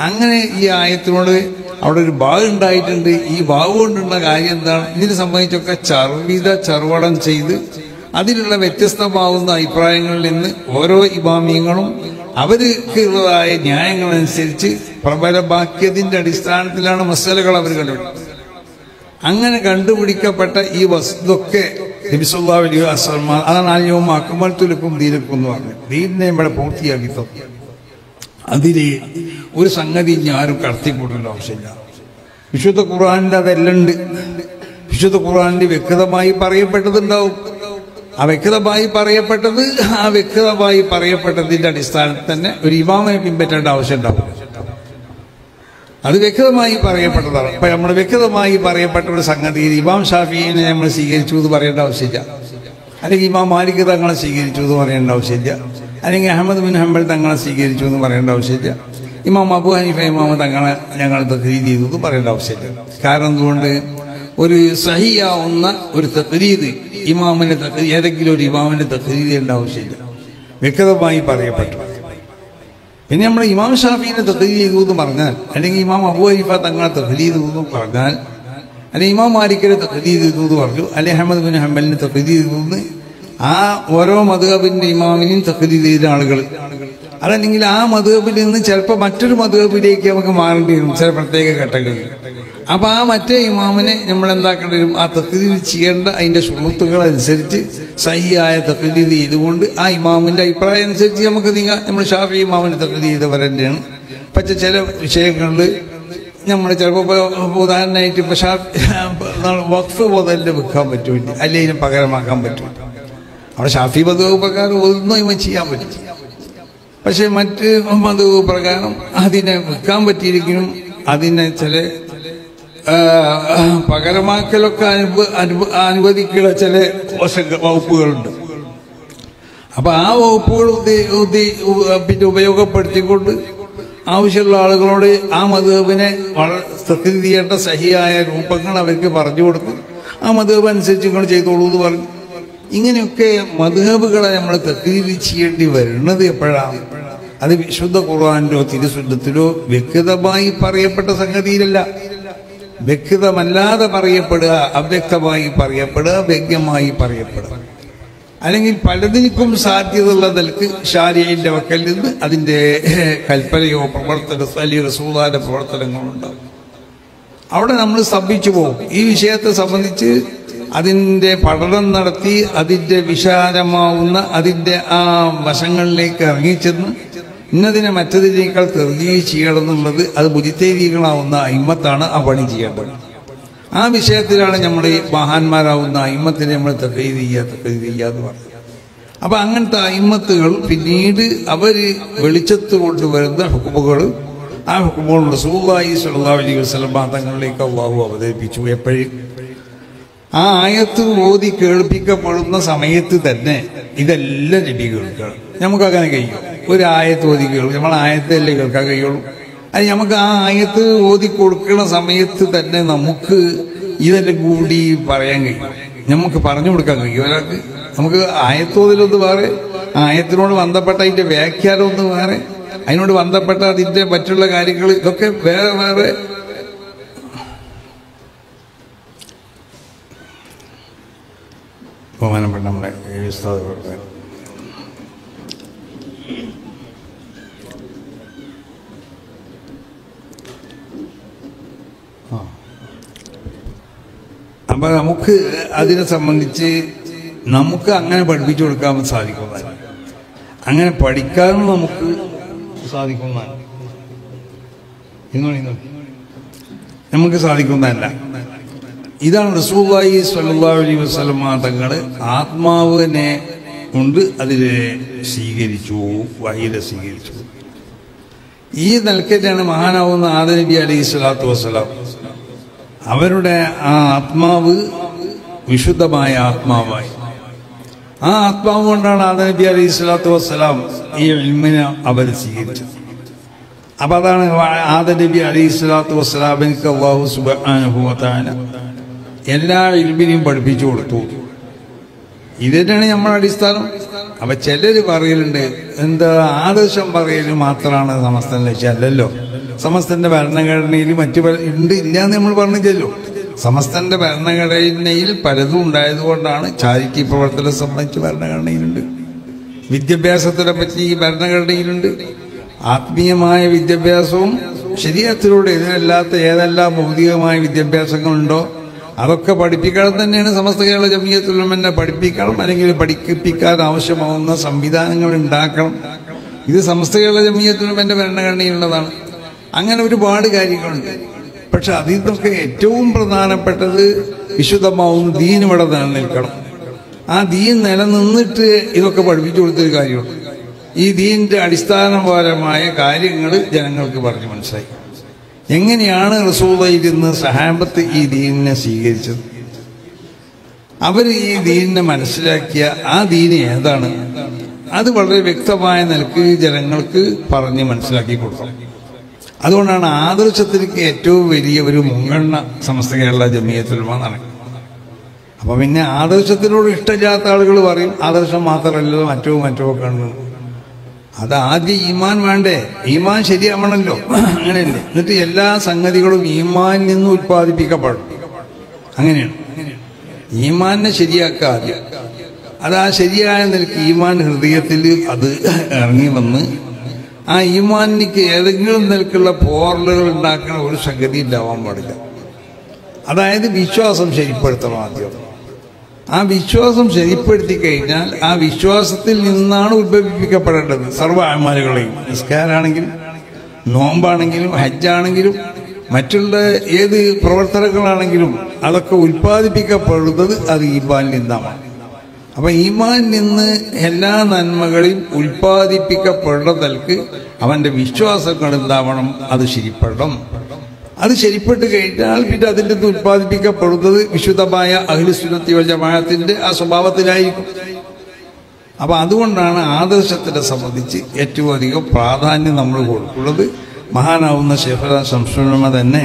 അങ്ങനെ ഈ ആയത്തിനോട് അവിടെ ഒരു ഭാഗം ഉണ്ടായിട്ടുണ്ട്. ഈ ഭാഗം കൊണ്ടുള്ള കാര്യം എന്താണ്? ഇതിനെ സംബന്ധിച്ചൊക്കെ ചർവടം ചെയ്ത് അതിലുള്ള വ്യത്യസ്തമാവുന്ന അഭിപ്രായങ്ങളിൽ നിന്ന് ഓരോ ഇമാമിയങ്ങളും അവർക്കുള്ളതായ ന്യായങ്ങളനുസരിച്ച് പ്രബലമാക്കിയതിന്റെ അടിസ്ഥാനത്തിലാണ് മസലകൾ അവർ കണ്ടുപിടിക്കുന്നത്. അങ്ങനെ കണ്ടുപിടിക്കപ്പെട്ട ഈ വസ്തുതൊക്കെ നബി സല്ലല്ലാഹു അലൈഹി വസല്ലം അതാണ് അൽയൗമ അക്മൽതു ലക്കും ദീനക്കും എന്ന് പറഞ്ഞു. ദീനിനെ ഇവിടെ പൂർത്തിയാക്കി തന്നു. അതില് ഒരു സംഗതി ഇനി ആരും കടത്തിക്കൂട്ടേണ്ട ആവശ്യമില്ല. വിശുദ്ധ ഖുർആനിൽ അതെല്ലാം ഉണ്ട്. വിശുദ്ധ ഖുർആനിൽ വ്യക്തമായി പറയപ്പെട്ടതുണ്ടാവും. ആ വ്യക്തമായി പറയപ്പെട്ടതിന്റെ അടിസ്ഥാനത്തിൽ തന്നെ ഒരു ഇമാമിനെ പിൻപറ്റേണ്ട ആവശ്യം ഉണ്ടാവും. അത് വ്യക്തമായി പറയപ്പെട്ടതാണ്. അപ്പൊ നമ്മൾ വ്യക്തമായി പറയപ്പെട്ട ഒരു സംഗതിയിൽ ഇമാം ഷാഫിയെ നമ്മൾ സ്വീകരിച്ചു എന്ന് പറയേണ്ട ആവശ്യമില്ല, അല്ലെങ്കിൽ ഇമാം മാലിക് തങ്ങളെ സ്വീകരിച്ചു എന്ന് പറയേണ്ട ആവശ്യമില്ല, അല്ലെങ്കിൽ അഹമ്മദ് ബിൻ ഹംബൽ തങ്ങളെ സ്വീകരിച്ചു എന്ന് പറയേണ്ട ആവശ്യമില്ല, ഇമാം അബൂ ഹനീഫ ഇമാം തങ്ങളെ ഞങ്ങൾ തഖ്ലീദ് ചെയ്തു എന്ന് പറയേണ്ട ആവശ്യമില്ല. കാരണം എന്തുകൊണ്ട്? ഒരു സഹിയാവുന്ന ഒരു തഖ്ലീദ് ഇമാമിന്റെ ഏതെങ്കിലും ഒരു ഇമാമിന്റെ തഖ്ലീദ് ചെയ്യേണ്ട ആവശ്യമില്ല, വ്യക്തമായി പറയപ്പെട്ടു. പിന്നെ നമ്മൾ ഇമാം ഷാഫിനെ തഖ്ലീദ് ചെയ്തു എന്ന് പറഞ്ഞാൽ, അല്ലെങ്കിൽ ഇമാം അബൂ ഹനീഫ തങ്ങളെ തഖ്ലീദ് ചെയ്തു എന്ന് പറഞ്ഞാൽ, അല്ലെങ്കിൽ ഇമാം മാലിക്കിനെ തഖ്ലീദ് ചെയ്തു എന്ന് പറഞ്ഞു, അല്ലെങ്കിൽ അഹമ്മദ് ബിൻ ഹംബലിനെ തഖ്ലീദ് ചെയ്തു എന്ന് ആ ഓരോ മദ്ഹബിന്റെ ഇമാമിനെയും തഖ്ലീദ് ചെയ്ത ആളുകൾ, അതല്ലെങ്കിൽ ആ മദ്ഹബിൽ നിന്ന് ചിലപ്പോൾ മറ്റൊരു മദ്ഹബിലേക്ക് നമുക്ക് മാറേണ്ടി വരും ചില പ്രത്യേക ഘട്ടങ്ങളിൽ. അപ്പൊ ആ മറ്റേ ഇമാമിനെ നമ്മൾ എന്താക്കേണ്ടി വരും? ആ തഖ്ലീദ് ചെയ്യേണ്ട അതിന്റെ ശുറൂത്തുകൾ അനുസരിച്ച് സഹിയായ തഖ്ലീദ് ചെയ്തുകൊണ്ട് ആ ഇമാമിന്റെ അഭിപ്രായം അനുസരിച്ച് നമുക്ക് നീങ്ങാം. നമ്മൾ ഷാഫി ഇമാമിനെ തഖ്ലീദ് ചെയ്തവരെന്നെയാണ്. പക്ഷെ ചില വിഷയങ്ങളിൽ നമ്മൾ ചിലപ്പോൾ ഉദാഹരണമായിട്ട് ഇപ്പൊ വഖഫ് മുതലിന് വെക്കാൻ പറ്റൂല, അല്ലെങ്കിൽ ഇതിനെ പകരമാക്കാൻ പറ്റൂല. അവിടെ ഷാഫി മദ്ഹബ് പ്രകാരം ഒന്നും ഇവ ചെയ്യാൻ പറ്റും. പക്ഷെ മറ്റ് മദ്ഹബ് പ്രകാരം അതിനെ വെക്കാൻ പറ്റിയിരിക്കണം. അതിനെ ചില പകരമാക്കലൊക്കെ അനുവദിക്കുന്ന ചില വകുപ്പുകളുണ്ട്. അപ്പൊ ആ വകുപ്പുകൾ പിന്നെ ഉപയോഗപ്പെടുത്തിക്കൊണ്ട് ആവശ്യമുള്ള ആളുകളോട് ആ മദ്ഹബിനെ തഖ്ലീദ് ചെയ്യേണ്ട സഹിയായ രൂപങ്ങൾ അവർക്ക് പറഞ്ഞു കൊടുത്ത് ആ മദ്ഹബ് അനുസരിച്ച് നിങ്ങൾ ചെയ്തോളൂ എന്ന് പറഞ്ഞു. ഇങ്ങനെയൊക്കെ മദ്ഹബുകളെ നമ്മൾ തഖ്ലീദ് ചെയ്യേണ്ടി വരുന്നത് എപ്പോഴാണ്? അത് വിശുദ്ധ ഖുർആനിലോ തിരുസുന്നത്തിലോ വ്യക്തമായി പറയപ്പെട്ട സംഗതിയിലല്ല. വ്യക്തമല്ലാതെ പറയപ്പെടുക, അവ്യക്തമായി പറയപ്പെടുക, വ്യക്തമായി പറയപ്പെടുക, അല്ലെങ്കിൽ പലതിനും സാധ്യതയുള്ള നിലക്ക് ശാരീരിന്റെ വക്കൽ നിന്ന് അതിന്റെ കൽപ്പനയോ പ്രവർത്തനമോ അല്ലെങ്കിൽ റസൂലുള്ളാഹിയുടെ പ്രവർത്തനങ്ങളോ ഉണ്ടാവും. അവിടെ നമ്മൾ സ്തംഭിച്ചു പോകും. ഈ വിഷയത്തെ സംബന്ധിച്ച് അതിന്റെ പഠനം നടത്തി അതിന്റെ വിശാലമാവുന്ന അതിന്റെ ആ വശങ്ങളിലേക്ക് ഇറങ്ങിച്ചെന്ന് ഇന്നതിനെ മറ്റതിനേക്കാൾ തെർജീഹ് ചെയ്യണം എന്നുള്ളത് അത് മുജ്തഹിദീകളാവുന്ന അയിമ്മത്താണ് ആ പണി ചെയ്യേണ്ടത്. ആ വിഷയത്തിലാണ് നമ്മൾ ഈ മഹാന്മാരാവുന്ന അയിമ്മത്തിനെ നമ്മൾ തഖ്ലീദ് ചെയ്യുക എന്ന് പറഞ്ഞു. അപ്പൊ അങ്ങനത്തെ അയിമ്മത്തുകൾ പിന്നീട് അവര് വെളിച്ചത്ത് കൊണ്ടുവരുന്ന ഹുക്മുകൾ, ആ ഹുക്മുകൾ റസൂലുള്ളാഹി സ്വല്ലല്ലാഹു അലൈഹി വസല്ലം തങ്ങളിലേക്ക് അല്ലാഹു അവതരിപ്പിച്ചു. എപ്പോഴും ആ ആയത്ത് ഓതി കേൾപ്പിക്കപ്പെടുന്ന സമയത്ത് തന്നെ ഇതെല്ലാം നബി കേൾക്കണം. നമുക്കങ്ങനെ കഴിയും. ഒരു ആയത്ത് ഓതി കേൾക്കും, നമ്മൾ ആയത്തല്ലേ കേൾക്കാൻ കഴിയുള്ളൂ. അത് നമുക്ക് ആ ആയത്ത് ഓതി കൊടുക്കുന്ന സമയത്ത് തന്നെ നമുക്ക് ഇതെല്ലാം കൂടി പറയാൻ കഴിയും, നമുക്ക് പറഞ്ഞു കൊടുക്കാൻ കഴിയും ഒരാൾക്ക്. നമുക്ക് ആയത്തോതിലൊന്ന് വേറെ, ആയത്തിനോട് ബന്ധപ്പെട്ട അതിന്റെ വ്യാഖ്യാനം ഒന്ന് വേറെ, അതിനോട് ബന്ധപ്പെട്ട അതിന്റെ മറ്റുള്ള കാര്യങ്ങൾ ഇതൊക്കെ വേറെ വേറെ. ബഹുമാനപ്പെട്ട നമ്മുടെ അപ്പൊ നമുക്ക് അതിനെ സംബന്ധിച്ച് നമുക്ക് അങ്ങനെ പഠിപ്പിച്ചു കൊടുക്കാൻ സാധിക്കുന്നതാണ്, അങ്ങനെ പഠിക്കാനും നമുക്ക് സാധിക്കുന്നതാണ്. നമുക്ക് സാധിക്കുന്നതല്ല. ഇതാണ് റസൂലുള്ളാഹി സ്വല്ലല്ലാഹു അലൈഹി വസല്ലം തങ്ങൾ ആത്മാവിനെ കൊണ്ട് അതിനെ സ്വീകരിച്ചു, വഹീനെ സ്വീകരിച്ചു. ഈ നിലക്കെറ്റാണ് മഹാനാവുന്ന ആദം നബി അലൈഹി സ്വലാത്തു വസ്സലാം അവരുടെ ആ ആത്മാവ് വിശുദ്ധമായ ആത്മാവായി. ആ ആത്മാവ് കൊണ്ടാണ് ആദം നബി അലൈഹി സ്വലാത്തു വസ്സലാം ഈ ഇൽമിനെ അവർ സ്വീകരിച്ചത്. അപ്പൊ അതാണ് ആദം നബി അലൈഹി സ്വലാത്തു വസ്സലാമിന് അല്ലാഹു സുബ്ഹാനഹു വ തആല എല്ലാ ഇൽമിനെയും പഠിപ്പിച്ചു കൊടുത്തു. ഇത് തന്നെയാണ് നമ്മുടെ അടിസ്ഥാനം. അപ്പൊ ചിലര് പറയലുണ്ട്, എന്താ ആദർശം പറയല് മാത്രമാണ് സമസ്തന്റെ ലക്ഷ്യം. അല്ലല്ലോ, സമസ്തന്റെ ഭരണഘടനയിൽ മറ്റു ഉണ്ട് ഇല്ലാന്ന് നമ്മൾ പറഞ്ഞില്ലല്ലോ. സമസ്തന്റെ ഭരണഘടനയിൽ പലതും ഉണ്ടായതുകൊണ്ടാണ് ചാരിറ്റി പ്രവർത്തനം സംബന്ധിച്ച് ഭരണഘടനയിലുണ്ട്, വിദ്യാഭ്യാസത്തിനെ പറ്റി ഭരണഘടനയിലുണ്ട്, ആത്മീയമായ വിദ്യാഭ്യാസവും ശരീരത്തിലൂടെ ഇതിനല്ലാത്ത ഏതെല്ലാം ഭൗതികമായ വിദ്യാഭ്യാസങ്ങളുണ്ടോ അതൊക്കെ പഠിപ്പിക്കണം തന്നെയാണ് സമസ്ത കേരള ജംഇയ്യത്തുൽ ഉലമയെ പഠിപ്പിക്കണം, അല്ലെങ്കിൽ പഠിപ്പിക്കാൻ ആവശ്യമാവുന്ന സംവിധാനങ്ങൾ ഉണ്ടാക്കണം. ഇത് സമസ്ത കേരള ജംഇയ്യത്തുൽ ഉലമയുടെ ഭരണഘടനയിലുള്ളതാണ്. അങ്ങനെ ഒരുപാട് കാര്യങ്ങളുണ്ട്. പക്ഷെ അതിൽ നിന്നൊക്കെ ഏറ്റവും പ്രധാനപ്പെട്ടത് വിശുദ്ധമാവുന്ന ദീൻ ഇവിടെ നിലനിൽക്കണം. ആ ദീൻ നിലനിന്നിട്ട് ഇതൊക്കെ പഠിപ്പിച്ചു കൊടുത്തൊരു കാര്യമുണ്ട്. ഈ ദീനിന്റെ അടിസ്ഥാനപരമായ കാര്യങ്ങൾ ജനങ്ങൾക്ക് പറഞ്ഞു മനസ്സിലായി. എങ്ങനെയാണ് റസൂലുള്ളാഹിയിൽ നിന്ന് സഹാബത്ത് ഈ ദീനിനെ സ്വീകരിച്ചത്, അവർ ഈ ദീനിനെ മനസ്സിലാക്കിയ ആ ദീന് ഏതാണ്, അത് വളരെ വ്യക്തമായ നിലക്ക് ജനങ്ങൾക്ക് പറഞ്ഞ് മനസ്സിലാക്കി കൊടുക്കണം. അതുകൊണ്ടാണ് ആദർശത്തിലേക്ക് ഏറ്റവും വലിയ ഒരു മുൻഗണന സമസ്ത കേരള ജമിയത്തുൽ ഉലമ നടക്കുന്നത്. അപ്പൊ പിന്നെ ആദർശത്തിനോട് ഇഷ്ടമില്ലാത്ത ആളുകൾ പറയും ആദർശം മാത്രമല്ലോ മറ്റോ ഒക്കെ ഉണ്ട്. അത് ആദ്യം ഈമാൻ വേണ്ടേ, ഈമാൻ ശരിയാവണമല്ലോ, അങ്ങനെയല്ലേ? എന്നിട്ട് എല്ലാ സംഗതികളും ഈമാനിൽ നിന്ന് ഉത്പാദിപ്പിക്കപ്പെടും. അങ്ങനെയാണ് ഈമാനെ ശരിയാക്കുക ആദ്യം. അത് ആ ശരിയായ നിലയ്ക്ക് ഈമാൻ ഹൃദയത്തിൽ അത് ഇറങ്ങി വന്ന് ആ ഈമാനിക്ക് ഏതെങ്കിലും നിലക്കുള്ള പോറലുകൾ ഉണ്ടാക്കുന്ന ഒരു സംഗതി ഉണ്ടാവാൻ പാടില്ല. അതായത് വിശ്വാസം ശരിപ്പെടുത്തണം ആദ്യം. ആ വിശ്വാസം ശരിപ്പെടുത്തി കഴിഞ്ഞാൽ ആ വിശ്വാസത്തിൽ നിന്നാണ് ഉത്ഭവിപ്പിക്കപ്പെടേണ്ടത് സർവ്വ അമലുകളെയും. നിസ്കാരാണെങ്കിലും നോമ്പാണെങ്കിലും ഹജ്ജാണെങ്കിലും മറ്റുള്ള ഏത് പ്രവർത്തനങ്ങളാണെങ്കിലും അതൊക്കെ ഉത്പാദിപ്പിക്കപ്പെടുന്നത് അത് ഈമാനിൽ നിന്നാണ്. അപ്പൊ ഈമാനിൽ നിന്ന് എല്ലാ നന്മകളെയും ഉത്പാദിപ്പിക്കപ്പെടുന്നതൽക്ക് അവന്റെ വിശ്വാസങ്ങൾ എന്താവണം, അത് ശരിപ്പെടണം. അത് ശരിപ്പെട്ട് കഴിഞ്ഞാൽ പിന്നെ അതിൻ്റെ ഉത്പാദിപ്പിക്കപ്പെടുന്നത് വിശുദ്ധമായ അഹ്ലു സുന്നത്തി വൽ ജമാഅത്തിന്റെ ആ സ്വഭാവത്തിലായിരിക്കും. അപ്പൊ അതുകൊണ്ടാണ് ആദർശത്തിനെ സംബന്ധിച്ച് ഏറ്റവും അധികം പ്രാധാന്യം നമ്മൾ കൊടുക്കുന്നത്. മഹാനാവുന്ന ശൈഖുനാ ശംസുൽ ഉലമ തന്നെ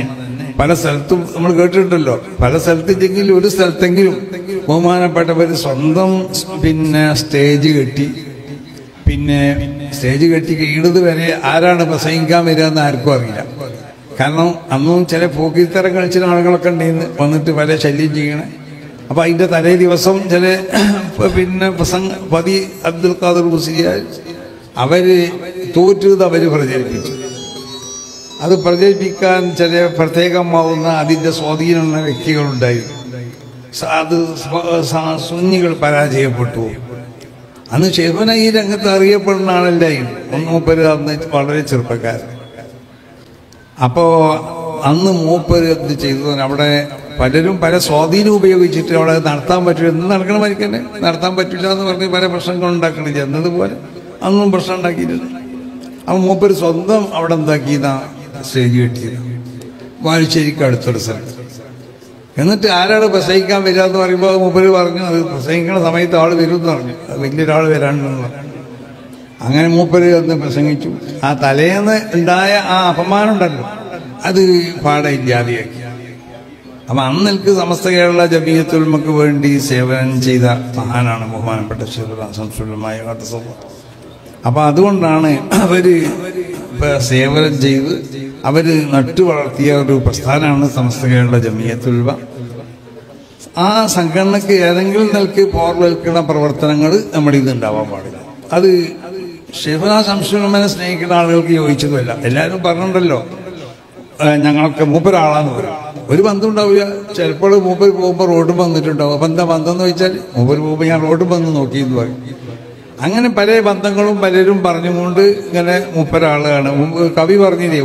പല സ്ഥലത്തും നമ്മൾ കേട്ടിട്ടുണ്ടല്ലോ. പല സ്ഥലത്തെങ്കിലും ഒരു സ്ഥലത്തെങ്കിലും ബഹുമാനപ്പെട്ടവർ സ്വന്തം സ്റ്റേജ് കെട്ടി കഴിയുന്നത് വരെ ആരാണ് പ്രസംഗിക്കാൻ വരിക എന്ന് ആർക്കും അറിയില്ല. കാരണം അന്നും ചില പോക്കിത്തരം കളിച്ച ആളുകളൊക്കെ ഉണ്ടായിരുന്നു വന്നിട്ട് പല ശല്യം ചെയ്യണേ. അപ്പൊ അതിന്റെ തലേ ദിവസം ചില പതി അബ്ദുൽ ഖാദർ മുസ്ലിയാർ അവര് തോറ്റത് അവര് പ്രചരിപ്പിച്ചു. അത് പ്രചരിപ്പിക്കാൻ ചില പ്രത്യേകമാവുന്ന അതിന്റെ സ്വാധീനമുള്ള വ്യക്തികളുണ്ടായിരുന്നു. അത് സുന്നികൾ പരാജയപ്പെട്ടു. അന്ന് ഷെയ്ഖുന ഈ രംഗത്ത് അറിയപ്പെടുന്ന ആളല്ലായിരുന്നു. മൂപ്പര് അന്ന് വളരെ ചെറുപ്പക്കാരൻ. അപ്പോ അന്ന് മൂപ്പര് എന്ത് ചെയ്തു, അവിടെ പലരും പല സ്വാധീനം ഉപയോഗിച്ചിട്ട് അവിടെ നടത്താൻ പറ്റില്ല, എന്ന് നടക്കണ മരിക്കന്നെ നടത്താൻ പറ്റില്ല എന്ന് പറഞ്ഞ് പല പ്രശ്നങ്ങൾ ഉണ്ടാക്കണില്ല. എന്നതുപോലെ അന്നും പ്രശ്നം ഉണ്ടാക്കിയിട്ടുണ്ട്. അപ്പൊ മൂപ്പര് സ്വന്തം അവിടെ എന്താക്കിയതാ സ്റ്റേജ് കെട്ടിയത് വാഴശ്ശേരിക്ക് അടുത്തൊരു സ്ഥലത്ത്. എന്നിട്ട് ആരാണ് പ്രസംഗിക്കാൻ വരിക എന്ന് പറയുമ്പോൾ മൂപ്പര് പറഞ്ഞു അത് പ്രസംഗിക്കുന്ന സമയത്ത് ആള് വരും എന്ന് പറഞ്ഞു. അത് വലിയൊരാൾ വരാണ്ടെന്ന് പറഞ്ഞു. അങ്ങനെ മൂപ്പര് ഒന്ന് പ്രസംഗിച്ചു. ആ തലേന്ന് ഉണ്ടായ ആ അപമാനം ഉണ്ടല്ലോ അത് പാടെ ഇല്ലാതെയാക്കി. അപ്പൊ അന്നെനിക്ക് സമസ്ത കേരള ജമിയത്തുൽ ഉലമക്ക് വേണ്ടി സേവനം ചെയ്ത മഹാനാണ് ബഹുമാനപ്പെട്ട ശൈഖുനാ ശംസുൽ ഉലമ. അപ്പൊ അതുകൊണ്ടാണ് അവര് സേവനം ചെയ്ത് അവര് നട്ടു വളർത്തിയ ഒരു പ്രസ്ഥാനമാണ് സമസ്ത കേരള ജമിയത്തുൽ ഉലമ. ആ സംഘടനക്ക് ഏതെങ്കിലും നിലക്ക് പോർലേൽക്കുന്ന പ്രവർത്തനങ്ങൾ നമ്മുടെ ഇത് ഉണ്ടാവാൻ പാടില്ല. അത് ശൈഖുനാ ശംസുൽ ഉലമനെ സ്നേഹിക്കുന്ന ആളുകൾക്ക് യോജിച്ചതുമല്ല. എല്ലാവരും പറഞ്ഞിട്ടുണ്ടല്ലോ ഞങ്ങളൊക്കെ മൂപ്പരാളാന്ന് പറയും. ഒരു ബന്ധം ഉണ്ടാവില്ല. ചിലപ്പോൾ മൂപ്പർ പോകുമ്പോൾ റോഡ് വന്നിട്ടുണ്ടാവും. അപ്പൊ എന്താ ബന്ധം എന്ന് ചോദിച്ചാൽ മൂപ്പർ പോകുമ്പോൾ ഞാൻ റോഡ് വന്ന് നോക്കിയെന്ന് പറയും. അങ്ങനെ പല ബന്ധങ്ങളും പലരും പറഞ്ഞുകൊണ്ട് ഇങ്ങനെ മൂപ്പരാളാണ്. കവി പറഞ്ഞില്ലേ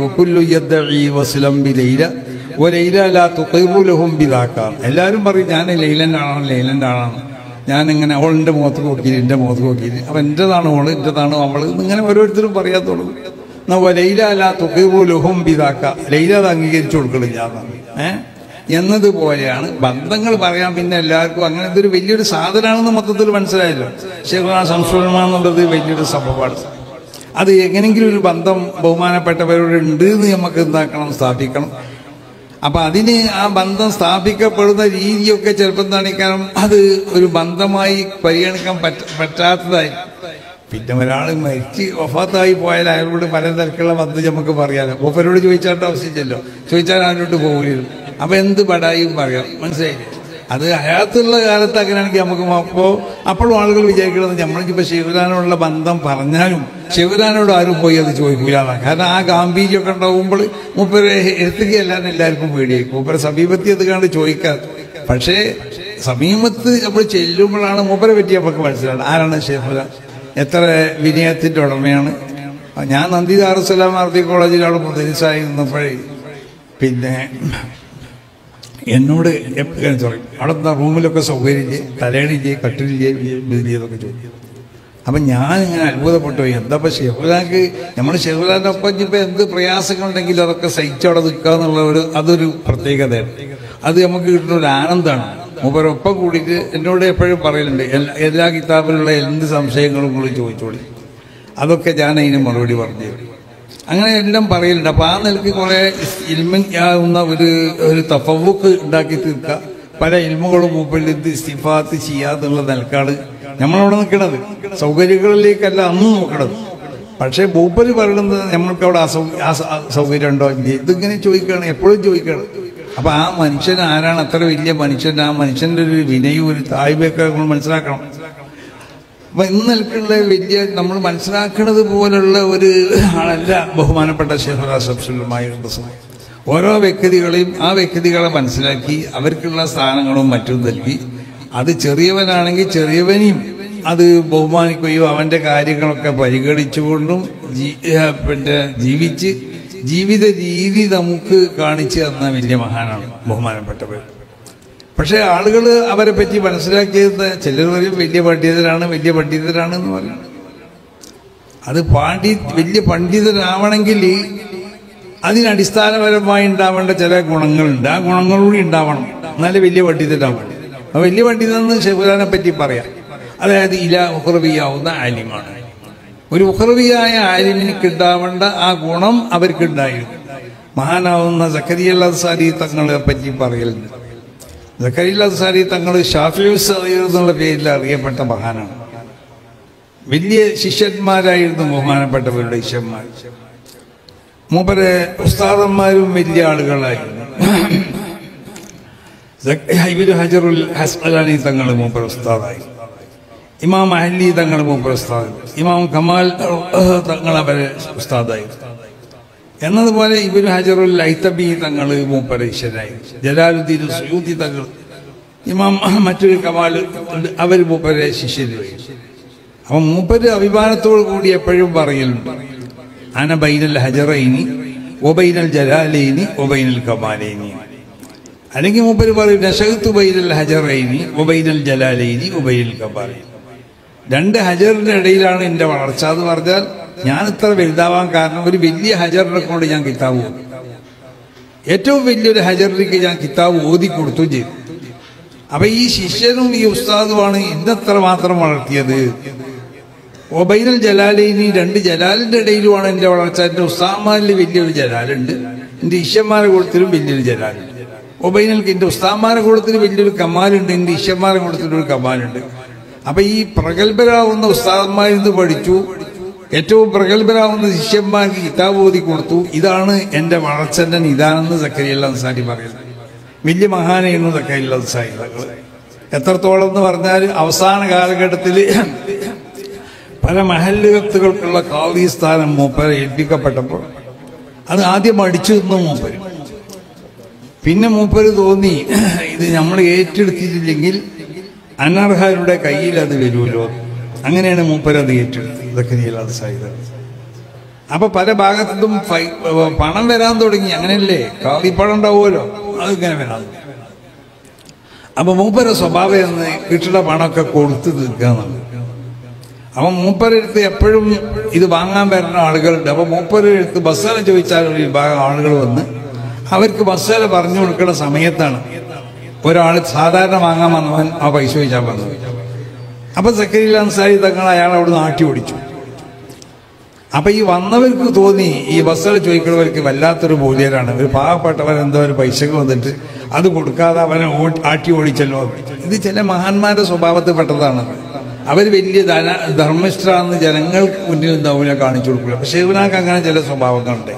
എല്ലാവരും പറയും ഞാൻ ലൈലന്റെ ആളാണ്. ഞാൻ ഇങ്ങനെ അവളിന്റെ മുഖത്ത് നോക്കിയില്ല, എന്റെ മുഖത്ത് നോക്കിയില്ല. അപ്പൊ എന്റേതാണ് ഓള്, എന്റേതാണ് അവള്, ഇങ്ങനെ ഓരോരുത്തരും പറയാത്തോളൂ. ലൈല അല്ല തുഖീറുലഹും ബിദാക്ക, ലൈല അത് അംഗീകരിച്ചു കൊടുക്കണില്ല എന്നതുപോലെയാണ് ബന്ധങ്ങൾ പറയാൻ. പിന്നെ എല്ലാവർക്കും അങ്ങനെ ഇതൊരു വലിയൊരു സാധനമാണെന്ന് മൊത്തത്തിൽ മനസ്സിലായല്ലോ. ശൈഖുനാ ശംസുൽ ഉലമ എന്നുള്ളത് വലിയൊരു സംഭവമാണ്. അത് എങ്ങനെങ്കിലും ഒരു ബന്ധം ബഹുമാനപ്പെട്ടവരോട് ഉണ്ട് എന്ന് നമുക്ക് എന്താക്കണം, സ്ഥാപിക്കണം. അപ്പൊ അതിന് ആ ബന്ധം സ്ഥാപിക്കപ്പെടുന്ന രീതിയൊക്കെ ചിലപ്പം കാണിക്കണം അത് ഒരു ബന്ധമായി പരിഗണിക്കാൻ പറ്റാത്തതായി. പിന്നെ ഒരാൾ മരിച്ച് വഫാത്തായി പോയാൽ അയാളോട് പല തരത്തിലുള്ള ബന്ധം നമുക്ക് പറയാലോ. മൂപ്പരോട് ചോദിച്ചാൽ ആവശ്യമില്ലല്ലോ, ചോദിച്ചാൽ അതിലോട്ട് പോകില്ല. അപ്പൊ എന്ത് പടായും പറയാം, മനസ്സിലായില്ലേ? അത് ഹയാത്തുള്ള കാലത്ത് അങ്ങനെയാണെങ്കിൽ നമുക്ക് അപ്പോഴും ആളുകൾ വിചാരിക്കുന്നത് നമ്മൾക്കിപ്പോ ശൈഖുനാനോടുള്ള ബന്ധം പറഞ്ഞാലും ശൈഖുനാനോട് ആരും പോയി അത് ചോദിക്കൂല. കാരണം ആ ഗാംഭീര്യമൊക്കെ ഉണ്ടാവുമ്പോൾ മൂപ്പരെ എത്തുകയല്ലാന്ന് എല്ലാവർക്കും പേടിയായി. മൂപ്പരെ സമീപത്തി അത് കണ്ട് ചോദിക്കാതെ. പക്ഷേ സമീപത്ത് നമ്മൾ ചെല്ലുമ്പോഴാണ് മൂപ്പരെ പറ്റി നമുക്ക് മനസ്സിലാണ് ആരാണ് ശൈഖുനാൻ, എത്ര വിനയത്തിന്റെ ഉടമയാണ്. ഞാൻ നന്ദി ദാറുസ്സലാം ആർത്തി കോളേജിലാണ് മുദരിസായി നിന്നപ്പോഴേ പിന്നെ എന്നോട് എപ്പോഴും പറയും അവിടെ റൂമിലൊക്കെ സൗകര്യമില്ലേ, തലേണില്ലേ, കട്ടിലില്ലേ, ഇതൊക്കെ ചോദിക്കും. അപ്പം ഞാനിങ്ങനെ അത്ഭുതപ്പെട്ടു പോയി. എന്താ ഇപ്പം ഷെഹുലാക്ക് നമ്മൾ ഷെഹുലാൻ്റെ ഒപ്പം ഇപ്പം എന്ത് പ്രയാസങ്ങളുണ്ടെങ്കിലും അതൊക്കെ സഹിച്ചവിടെ നിൽക്കുക എന്നുള്ള അതൊരു പ്രത്യേകതയാണ്. അത് നമുക്ക് കിട്ടുന്ന ഒരു ആനന്ദമാണ്. മൂപ്പരൊപ്പം കൂടിയിട്ട് എന്നോട് എപ്പോഴും പറയലുണ്ട്, എല്ലാ കിതാബിലുള്ള എന്ത് സംശയങ്ങളും കൂടി ചോദിച്ചോളി, അതൊക്കെ ഞാൻ അതിന് മറുപടി പറഞ്ഞു തരും. അങ്ങനെ എല്ലാം പറയലുണ്ട്. അപ്പം ആ നിലയ്ക്ക് കുറേ ഇൽമിയാവുന്ന ഒരു തഫവുക്ക് ഉണ്ടാക്കി തീർക്കുക. പല ഇൽമുകളും മൂപ്പരിൽ ഇസ്തിഫാത്ത് ചെയ്യാന്നുള്ള നിലക്കാണ് നമ്മളവിടെ നിൽക്കണത്. സൗകര്യങ്ങളിലേക്കല്ല അന്ന് നോക്കണത്. പക്ഷേ മൂപ്പര് പറയുന്നത് നമ്മൾക്ക് അവിടെ സൗകര്യം ഉണ്ടോ ഇല്ലേ ഇതിങ്ങനെ ചോദിക്കുകയാണ്, എപ്പോഴും ചോദിക്കുകയാണ്. അപ്പം ആ മനുഷ്യൻ ആരാണ്, അത്ര വലിയ മനുഷ്യൻ, ആ മനുഷ്യൻ്റെ ഒരു വിനയും ഒരു താഴ്മയൊക്കെ നമ്മൾ മനസ്സിലാക്കണം. അപ്പം ഇന്ന് നിൽക്കുന്ന വലിയ നമ്മൾ മനസ്സിലാക്കുന്നത് പോലുള്ള ഒരു ആളല്ല ബഹുമാനപ്പെട്ട ശൈഖുനാ ശംസുൽ ഓരോ വ്യക്തികളെയും ആ വ്യക്തികളെ മനസ്സിലാക്കി അവർക്കുള്ള സ്ഥാനങ്ങളും മറ്റും നൽകി, അത് ചെറിയവനാണെങ്കിൽ ചെറിയവനെയും അത് ബഹുമാനിക്കുകയോ അവൻ്റെ കാര്യങ്ങളൊക്കെ പരിഗണിച്ചുകൊണ്ടും പിന്നെ ജീവിത രീതി നമുക്ക് കാണിച്ചു തന്ന വലിയ മഹാനാണ് ബഹുമാനപ്പെട്ടവർ. പക്ഷെ ആളുകൾ അവരെ പറ്റി മനസ്സിലാക്കിയത് ചിലർ പറയും വലിയ പണ്ഡിതരാണ് എന്ന് പറയും. അത് വലിയ പണ്ഡിതരാവണമെങ്കിൽ അതിനടിസ്ഥാനപരമായി ഉണ്ടാവേണ്ട ചില ഗുണങ്ങളുണ്ട്. ആ ഗുണങ്ങളൂടി ഉണ്ടാവണം, എന്നാലേ വലിയ പണ്ഡിതരാവണം. ആ വലിയ പണ്ഡിതനെന്ന് ഷെഹുലാനെ പറ്റി പറയാം. അതായത് ഉഖ്റവിയാവുന്ന ആലിമാണ്. ഒരു ഉഖ്റവിയായ ആലിമിനിക്ക് ഉണ്ടാവേണ്ട ആ ഗുണം അവർക്കുണ്ടായിരുന്നു. മഹാനാവുന്ന സക്കരിയ അൻസാരി തങ്ങളെ പറ്റി പറയലുണ്ട്. സക്കരിയ അൻസാരി തങ്ങൾ ഷാഫിഉ സഗീർ എന്നുള്ള പേരിൽ അറിയപ്പെട്ട മഹാനാണ്. വലിയ ശിഷ്യന്മാരായിരുന്നു ബഹുമാനപ്പെട്ടവരുടെ ശിഷ്യന്മാർ. മൂപ്പരെ ഉസ്താദന്മാരും വലിയ ആളുകളായിരുന്നു. ഇബ്നു ഹജറുൽ അസ്ഖലാനി തങ്ങൾ മൂപ്പർ ഉസ്താദായി, ഇമാം അഹ്ലി തങ്ങൾ മൂപ്പർ ഉസ്താദ്, ഇമാം കമാൽ തങ്ങൾ അവരെ ഉസ്താദായി. എന്നതുപോലെ ഇബ്നു ഹജറുൽ ഹൈതമി തങ്ങൾ മൂപ്പരെ ശിഷ്യനായി, ജലാലുദ്ദീൻ സുയൂത്തി തങ്ങൾ, ഇമാം മറ്റൊരു കമാൽ അവർ മൂപ്പരെ ശിഷ്യരായി. അപ്പം മൂപ്പര് അഭിമാനത്തോടു കൂടി എപ്പോഴും പറയലുണ്ട്, അന ബൈനൽ ഹജറൈനി ഒബൈനൽ ജലാലൈനി ഒബൈനൽ കമാലൈനി. അല്ലെങ്കിൽ മൂപ്പര് പറയും നശഅ്തു ബൈനൽ ഹജറൈനി ഒബൈനൽ ജലാലൈനി ഒബൈനൽ കമാലൈനി. രണ്ട് ഹജറിന്റെ ഇടയിലാണ് എൻ്റെ വളർച്ച എന്ന് പറഞ്ഞാൽ ഞാൻ ഇത്ര വലുതാവാൻ കാരണം ഒരു വലിയ ഹജറിനെ കൊണ്ട് ഞാൻ കിതാബ് ഓതി. ഏറ്റവും വലിയൊരു ഹജറിലേക്ക് ഞാൻ കിതാബ് ഓതി കൊടുത്തും ചെയ്തു. അപ്പൊ ഈ ശിഷ്യനും ഈ ഉസ്താദുമാണ് ഇന്നത്ര മാത്രം വളർത്തിയത്. ഒബൈനൽ ജലാലൈനി, രണ്ട് ജലാലിന്റെ ഇടയിലുമാണ് എൻ്റെ വളർച്ച. എൻ്റെ ഉസ്താദ്മാരിൽ വലിയൊരു ജലാലുണ്ട്, എൻ്റെ ഇഷ്യന്മാരെ കൂട്ടത്തിലും വലിയൊരു ജലാലുണ്ട്. ഒബൈനൽക്ക് എൻ്റെ ഉസ്താദ്മാരെ കൂട്ടത്തിൽ വലിയൊരു കമാലുണ്ട്, എൻ്റെ ഇഷ്യന്മാരെ കൂട്ടത്തിലൊരു കമാലുണ്ട്. അപ്പൊ ഈ പ്രഗത്ഭരാവുന്ന ഉസ്താദ്മാരിൽ നിന്ന് പഠിച്ചു, ഏറ്റവും പ്രഗത്ഭരാവുന്ന ശിഷ്യന്മാർക്ക് കിതാബ് ഓതി കൊടുത്തു. ഇതാണ് എൻ്റെ വളർച്ചന്റെ നിദാനെന്ന് സക്കരിയ അൻസാരി പറയുന്നത്. വലിയ മഹാനായിരുന്നു സക്കരിയ അൻസാരി. എത്രത്തോളം എന്ന് പറഞ്ഞാൽ അവസാന കാലഘട്ടത്തിൽ പല മഹല്ലുകത്തുകൾക്കുള്ള ഖാദി സ്ഥാനം മൂപ്പരെ ഏൽപ്പിക്കപ്പെട്ടപ്പോൾ അത് ആദ്യം അടിച്ചു നിന്നു മൂപ്പര്. പിന്നെ മൂപ്പര് തോന്നി ഇത് നമ്മൾ ഏറ്റെടുത്തിട്ടില്ലെങ്കിൽ അനർഹരുടെ കയ്യിൽ അത് വരുമല്ലോ. അങ്ങനെയാണ് മൂപ്പര് അത് ഏറ്റെടുത്തത്. ഇതൊക്കെ അപ്പൊ പല ഭാഗത്തും പണം വരാൻ തുടങ്ങി. അങ്ങനെയല്ലേ, കാളിപ്പണം ഉണ്ടാവുമല്ലോ, അതിങ്ങനെ വരാൻ. അപ്പൊ മൂപ്പര സ്വഭാവം എന്ന് കിട്ടുന്ന പണമൊക്കെ കൊടുത്തു തീർക്കാന്നുള്ളത്. അപ്പൊ മൂപ്പരെടുത്ത് എപ്പോഴും ഇത് വാങ്ങാൻ വരുന്ന ആളുകളുണ്ട്. അപ്പൊ മൂപ്പരെടുത്ത് ബസ്സല ചോദിച്ചാൽ ഒരു വിഭാഗം ആളുകൾ വന്ന് അവർക്ക് ബസ്സല പറഞ്ഞു കൊടുക്കുന്ന സമയത്താണ് ഒരാൾ സാധാരണ വാങ്ങാൻ വന്നവൻ ആ പൈസ ചോദിച്ചാൽ വന്നത്. അപ്പൊ സക്കരിയ അൻസാരി തങ്ങൾ അയാൾ അവിടെ നാട്ടി ഓടിച്ചു. അപ്പൊ ഈ വന്നവർക്ക് തോന്നി ഈ ബസ്സല ചോദിക്കുന്നവർക്ക് വല്ലാത്തൊരു ബോധ്യരാണ്. ഒരു പാവപ്പെട്ടവൻ എന്തോ ഒരു പൈസക്ക് വന്നിട്ട് അത് കൊടുക്കാതെ അവനെ ആട്ടി ഓടിച്ചല്ലോ. ഇത് ചില മഹാന്മാരുടെ സ്വഭാവത്തിൽ പെട്ടതാണ്. അവർ വലിയ ധർമ്മിഷ്ഠരാണെന്ന് ജനങ്ങൾക്ക് മുന്നിൽ അവനെ കാണിച്ചു കൊടുക്കില്ല. പക്ഷെ ഇവനാക്ക് അങ്ങനെ ചില സ്വഭാവങ്ങളുണ്ട്.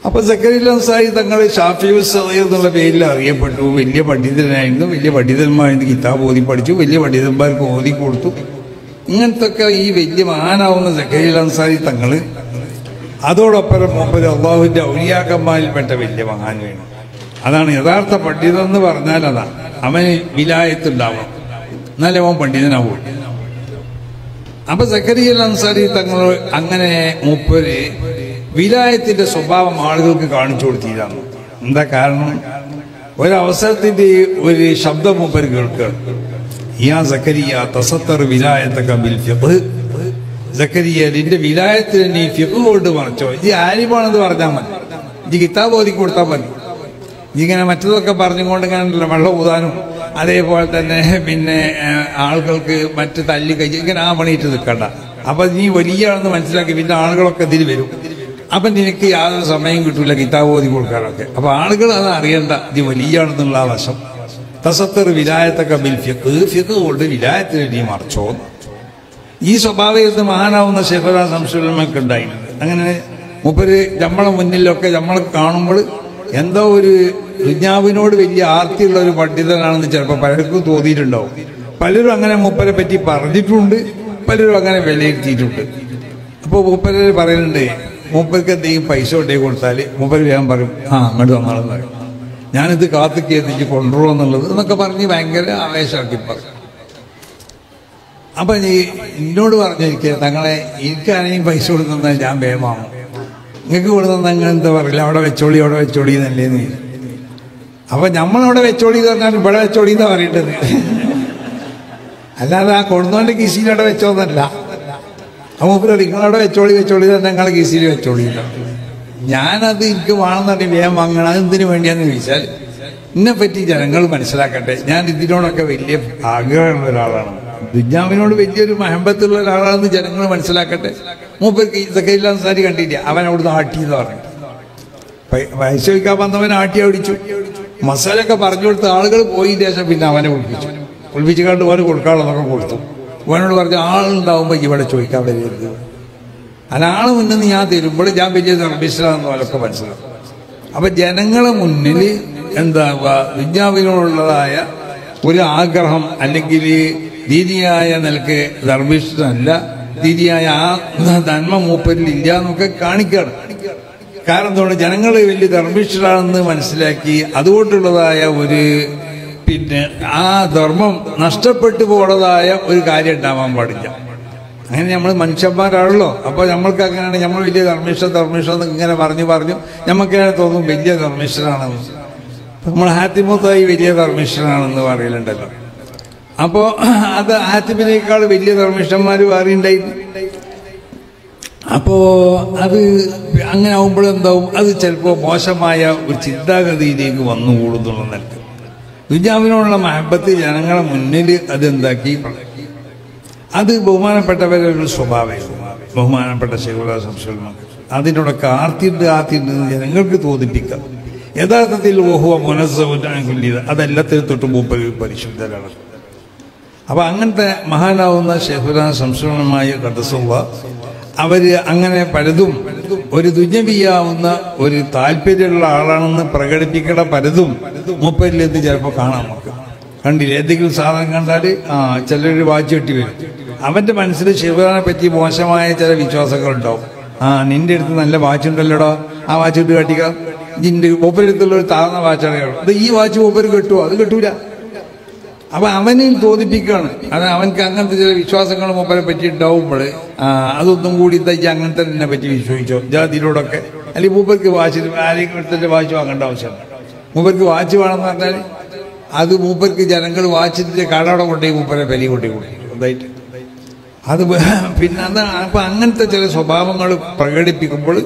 അപ്പൊ സക്കരിയ അൻസാരി തങ്ങൾ ഷാഫിഉ സഗീർ എന്നുള്ള പേരിൽ അറിയപ്പെട്ടു. വലിയ പണ്ഡിതനായിരുന്നു, വലിയ പണ്ഡിതന്മാരിന്ന് കിതാബ് ഓതി പഠിച്ചു, വലിയ പണ്ഡിതന്മാർക്ക് ഓതി കൊടുത്തു. ഇങ്ങനത്തെ ഒക്കെ ഈ വലിയ മഹാനാവുന്ന സക്കരിയ അൻസാരി തങ്ങൾ അതോടൊപ്പം മൂപ്പര് അള്ളാഹുവിന്റെ ഔലിയാക്കന്മാരിൽപ്പെട്ട വലിയ മഹാൻ വേണം. അതാണ് യഥാർത്ഥ പണ്ഡിതൻ എന്ന് പറഞ്ഞാൽ. അതാണ് അവന് വിലായത്തുണ്ടാവണം, എന്നാലേ അവൻ പണ്ഡിതനാവും. അപ്പൊ സക്കരിയ അൻസാരി തങ്ങൾ അങ്ങനെ മൂപ്പര് വിലായത്തിന്റെ സ്വഭാവം ആളുകൾക്ക് കാണിച്ചു കൊടുത്തിരുന്നു. എന്താ കാരണം? ഒരവസരത്തിന്റെ ഒരു ശബ്ദം മൂപ്പർ കേൾക്കുകയാണ്. യാ സക്കരിയ തസത്തർ വിലായത്തക ബിൽ ഫിഖ്. സക്കരിയ, നിന്റെ വിലായത്തിന് നീ ഫിഖ് കൊണ്ട് മറച്ചോ. ഈ ആലിമാണെന്ന് പറഞ്ഞാൽ മതി, ഈ കിതാബ് ഓതി കൊടുത്താൽ മതി. ഇങ്ങനെ മറ്റതൊക്കെ പറഞ്ഞുകൊണ്ട് ഇങ്ങനെ വെള്ളം ഊതാനും അതേപോലെ തന്നെ പിന്നെ ആളുകൾക്ക് മറ്റ് തല്ലി കഴിച്ച് ഇങ്ങനെ ആ പണിയിട്ട് നിൽക്കണ്ട. അപ്പൊ നീ വലിയാണെന്ന് മനസ്സിലാക്കി പിന്നെ ആളുകളൊക്കെ ഇതിൽ വരും. അപ്പൊ നിനക്ക് യാതൊരു സമയം കിട്ടൂല കിതാബ് ഓതി കൊടുക്കാനൊക്കെ. അപ്പൊ ആളുകൾ അത് അറിയണ്ട ഇത് വലിയാണെന്നുള്ള ആ വശം. തസത്തർ വിലായത്തൊക്കെ ബിൽ ഫിഖ്, ഫിഖ് കൊണ്ട് വിലായത്തിന് നീ മറച്ചോ. ഈ സ്വഭാവത്തിൽ മഹാനാവുന്ന ശൈഖുനാ ശംസുൽ ഉണ്ടായിരുന്നു. അങ്ങനെ മൂപ്പര് നമ്മളെ മുന്നിലൊക്കെ നമ്മളെ കാണുമ്പോൾ എന്തോ ഒരു ദുനിയാവിനോട് വലിയ ആർത്തിയുള്ള ഒരു പണ്ഡിതനാണെന്ന് ചിലപ്പോൾ പലർക്കും തോന്നിയിട്ടുണ്ടാവും. പലരും അങ്ങനെ മൂപ്പരെ പറ്റി പറഞ്ഞിട്ടുണ്ട്, പലരും അങ്ങനെ വിലയിരുത്തിയിട്ടുണ്ട്. അപ്പോൾ മൂപ്പര് പറയുന്നുണ്ട്, മൂപ്പർക്ക് എന്തെങ്കിലും പൈസ കൊണ്ടേ കൊടുത്താൽ മൂപ്പര് വേഗം പറയും, ആ അങ്ങോട്ട് തന്നാളെന്ന് പറയും, ഞാനിത് കാത്തിക്ക് എത്തിച്ച് കൊണ്ടുവരുമോ എന്നുള്ളത് എന്നൊക്കെ പറഞ്ഞ് ഭയങ്കര ആവേശമാക്കി പറയും. അപ്പൊ എന്നോട് പറഞ്ഞിരിക്കുക, തങ്ങളെ എനിക്കാരെങ്കിലും പൈസ കൊടുത്തെന്നാൽ ഞാൻ വേഗമാകും, നിങ്ങൾക്ക് കൊടുത്തെന്നാൽ നിങ്ങൾ എന്താ പറയില്ല, അവിടെ വെച്ചോളി അവിടെ വെച്ചോളി എന്നല്ലേന്ന്. അപ്പൊ നമ്മളവിടെ വെച്ചോളി എന്ന് പറഞ്ഞാൽ ഇവിടെ വെച്ചോളി എന്നാ പറയേണ്ടത്, അല്ലാതെ ആ കൊടുന്നോന്റെ കിസിയിൽ അവിടെ വെച്ചോന്നല്ല. അപ്പൊ നിങ്ങളവിടെ വെച്ചോളി വെച്ചോളി തന്നെ ഞങ്ങളെ കിസിയിൽ വെച്ചോളി. ഞാനത് എനിക്ക് വേണമെന്നുണ്ടെങ്കിൽ വേഗം വാങ്ങണം. അതെന്തിനു വേണ്ടിയാന്ന് ചോദിച്ചാൽ എന്നെ പറ്റി ജനങ്ങൾ മനസ്സിലാക്കട്ടെ, ഞാൻ ഇതിനോടൊക്കെ വലിയ ആഗ്രഹമുള്ള ഒരാളാണ്, ദുനിയാവിനോട് വലിയൊരു മഹബത്തുള്ള ഒരാളാണെന്ന് ജനങ്ങൾ മനസ്സിലാക്കട്ടെ. മൂപ്പർക്ക് സക്കീൽ അൻസാരി കണ്ടില്ല, അവൻ അവിടുന്ന് ആട്ടി എന്ന് പറഞ്ഞു. പൈസ വയ്ക്കാൻ വന്നവൻ ആട്ടി ഓടിച്ചു. മസാലയൊക്കെ പറഞ്ഞു കൊടുത്ത ആളുകൾ പോയി ശേഷം പിന്നെ അവനെ ഒളിപ്പിച്ചു കണ്ട് ഓന് കൊടുക്കാനുള്ളതൊക്കെ കൊടുത്തു. അവനോട് പറഞ്ഞു, ആളുണ്ടാവുമ്പോൾ ഇവിടെ ചോദിക്കാൻ വരരുത്, അയാൾ മുന്നിൽ നിന്ന് ഞാൻ തരുമ്പോൾ ഞാൻ വലിയ നിർമ്മിച്ചതാണെന്ന് അവരൊക്കെ മനസ്സിലാക്കും. അപ്പൊ ജനങ്ങളെ മുന്നിൽ എന്താവുക, ദുനിയാവിനോടുള്ളതായ ഒരു ആഗ്രഹം അല്ലെങ്കിൽ ദീനിയായ നിലക്ക് ധർമ്മിഷ്ഠനല്ല, ദീനിയായ ആ നന്മ മൂപ്പരിൽ ഇല്ല എന്നൊക്കെ കാണിക്കുകയാണ്. കാരണം എന്തുകൊണ്ട്, ജനങ്ങൾ വലിയ ധർമ്മിഷ്ഠരാണെന്ന് മനസ്സിലാക്കി അതുകൊണ്ടുള്ളതായ ഒരു പിന്നെ ആ ധർമ്മം നഷ്ടപ്പെട്ടു പോണതായ ഒരു കാര്യം ഉണ്ടാവാൻ പാടില്ല. അങ്ങനെ നമ്മൾ മനുഷ്യന്മാരാണല്ലോ. അപ്പൊ നമ്മൾക്ക് അങ്ങനെയാണ്, നമ്മൾ വലിയ ധർമ്മിഷ്ഠ ഇങ്ങനെ പറഞ്ഞു നമുക്കങ്ങനെ തോന്നും വലിയ ധർമ്മിഷ്ഠനാണെന്ന്. നമ്മൾ ഹാത്തിമത്തായി വലിയ ധർമ്മിഷ്ഠനാണെന്ന് പറയലുണ്ടല്ലോ. അപ്പോ അത് ഹാത്തിമിനേക്കാൾ വലിയ ധർമ്മിഷ്ഠന്മാർ വേറെയുണ്ടായിരുന്നു. അപ്പോ അത് അങ്ങനെ ആവുമ്പോഴെന്താവും, അത് ചിലപ്പോൾ മോശമായ ഒരു ചിന്താഗതിയിലേക്ക് വന്നുകൂടുന്നുള്ള നിലക്ക് ദുനിയാവിനോടുള്ള മഹബത്ത് ജനങ്ങളെ മുന്നിൽ അതെന്താക്കി, അത് ബഹുമാനപ്പെട്ടവരുടെ ഒരു സ്വഭാവമായിരുന്നു. ബഹുമാനപ്പെട്ട ശൈഖുനാ ശംസുൽ അതിനോടൊക്കെ ആർത്തിണ്ട് ജനങ്ങൾക്ക് തോന്നിപ്പിക്കാം. യഥാർത്ഥത്തിൽ ഓഹുവ മുനസ്സവുല്ല, അതെല്ലാത്തിനും തൊട്ട് മുമ്പ് പരിശുദ്ധരാണ്. അപ്പൊ അങ്ങനത്തെ മഹാനാവുന്ന ശൈഖുനാ ശംസുലുമായ ഖദ്ദസുള്ള അവര് അങ്ങനെ പലതും ഒരു ദുന്യവിയാവുന്ന ഒരു താല്പര്യമുള്ള ആളാണെന്ന് പ്രകടിപ്പിക്കണ പലതും മൂപ്പരിലെന്ന് ചിലപ്പോൾ കാണാം. നമുക്ക് കണ്ടില്ല, എന്തെങ്കിലും സാധനം കണ്ടാൽ ചിലർ വാച്ച് കെട്ടി വരും. അവന്റെ മനസ്സിൽ ശൈഖുനാനെ പറ്റി മോശമായ ചില വിശ്വാസങ്ങളുണ്ടാവും. നിന്റെ അടുത്ത് നല്ല വാച്ച് ഉണ്ടല്ലോടാ, ആ വാച്ച് ഇട്ട് കാട്ടിക്കാം. നിന്റെ മൂപ്പരടുത്തുള്ള ഒരു താഴ്ന്ന വാച്ചാണ്, അത് ഈ വാച്ച് മൂപ്പര് കെട്ടുമോ? അത് കെട്ടൂല. അപ്പൊ അവന് തോന്നിപ്പിക്കുകയാണ്. അത് അവൻക്ക് അങ്ങനത്തെ ചില വിശ്വാസങ്ങൾ മൂപ്പരെ പറ്റി ഉണ്ടാവുമ്പോൾ അതൊന്നും കൂടി തയ്ച്ച് അങ്ങനത്തെ തന്നെ പറ്റി വിശ്വസിച്ചോ ജാതിയിലൂടൊക്കെ. അല്ലെങ്കിൽ മൂപ്പർക്ക് വാച്ച് ആരെങ്കിലും എടുത്തിട്ട് വാച്ച് വാങ്ങേണ്ട ആവശ്യമാണ്. മൂപ്പർക്ക് വാച്ച് വേണമെന്ന് പറഞ്ഞാൽ അത് മൂപ്പർക്ക് ജനങ്ങൾ വാച്ചിന്റെ കടവിടെ കൊണ്ടുപോയി മൂപ്പരെ ബലി കൊണ്ടുപോയി കൊടുക്കും എന്തായിട്ട്. അത് പിന്നെ അതാണ്. അപ്പൊ അങ്ങനത്തെ ചില സ്വഭാവങ്ങൾ പ്രകടിപ്പിക്കുമ്പോൾ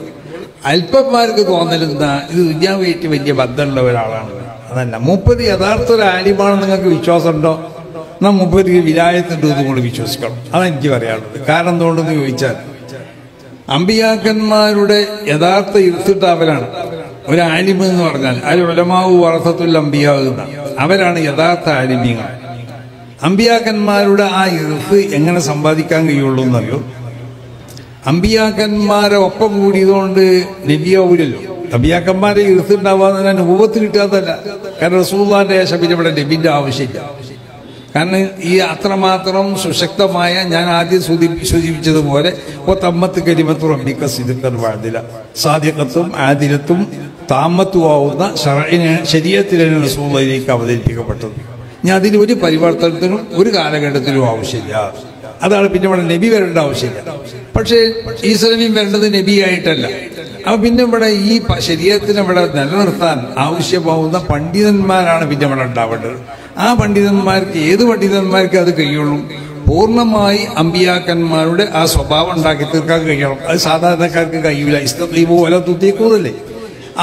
അല്പന്മാർക്ക് തോന്നലെന്താ, ഇത് ദുനിയാവായിട്ട് വലിയ ബന്ധമുള്ള ഒരാളാണ്. അതല്ല, മൂപ്പര് യഥാർത്ഥ ഒരു ആലിമാണെന്ന് നിങ്ങൾക്ക് വിശ്വാസമുണ്ടോ? എന്നാൽ മൂപ്പര് വിലായത്തുണ്ട് എന്ന് കൂടി വിശ്വസിക്കണം. അതെനിക്ക് പറയാനുള്ളത്. കാരണം എന്തുകൊണ്ടെന്ന് ചോദിച്ചാൽ, അമ്പിയാക്കന്മാരുടെ യഥാർത്ഥ ഇരുത്തിട്ടാവലാണ് ഒരു ആലിമ് എന്ന് പറഞ്ഞാൽ. അതിൽ ഉലമാവ് വറസത്തുൽ അമ്പിയാവുന്ന അവരാണ് യഥാർത്ഥ ആലിമീങ്ങൾ. അമ്പിയാക്കന്മാരുടെ ആ ഇർത്ത് എങ്ങനെ സമ്പാദിക്കാൻ കഴിയുള്ളൂ എന്നറിയോ? അമ്പിയാക്കന്മാരെ ഒപ്പം കൂടിയതുകൊണ്ട് നബിയാവൂലല്ലോ. അമ്പിയാക്കന്മാരെ ഇർത്തുണ്ടാവാന്ന് രൂപത്തിൽ കിട്ടാത്തല്ല. കാരണം റസൂലുള്ളാഹിന്റെ ശേഷം പിന്നെ ഇവിടെ നബിന്റെ ആവശ്യമില്ല. കാരണം ഈ അത്രമാത്രം സുശക്തമായ, ഞാൻ ആദ്യം സൂചിപ്പിച്ചതുപോലെ തമ്മത്ത് കരിമത്ത് റബ്ബിക സിദ്ഖൻ വഅദില, സാദിഖത്തും ആദിലത്തും താമത്തുമാവുന്ന ശരീഅത്തിലാണ് റസൂലുള്ളാഹിലേക്ക് അവതരിപ്പിക്കപ്പെട്ടത്. ഞാൻ അതിൽ ഒരു പരിവർത്തനത്തിനും ഒരു കാലഘട്ടത്തിലും ആവശ്യമില്ല. അതാണ് പിന്നെ ഇവിടെ നബി വരേണ്ട ആവശ്യമില്ല. പക്ഷേ ഈസ നബി വരേണ്ടത് നബിയായിട്ടല്ല. അപ്പൊ പിന്നെ ഇവിടെ ഈ ശരീരത്തിനെ ഇവിടെ നിലനിർത്താൻ ആവശ്യമാവുന്ന പണ്ഡിതന്മാരാണ് പിന്നെ ഇവിടെ ഉണ്ടാവേണ്ടത്. ആ പണ്ഡിതന്മാർക്ക്, ഏത് പണ്ഡിതന്മാർക്ക് അത് കഴിയുള്ളൂ? പൂർണ്ണമായി അമ്പിയാക്കന്മാരുടെ ആ സ്വഭാവം ഉണ്ടാക്കി തീർക്കാൻ കഴിയണം. അത് സാധാരണക്കാർക്ക് കഴിയൂല. ഇസ്തീബു വല തുത്തിക്കൂതല്ലേ.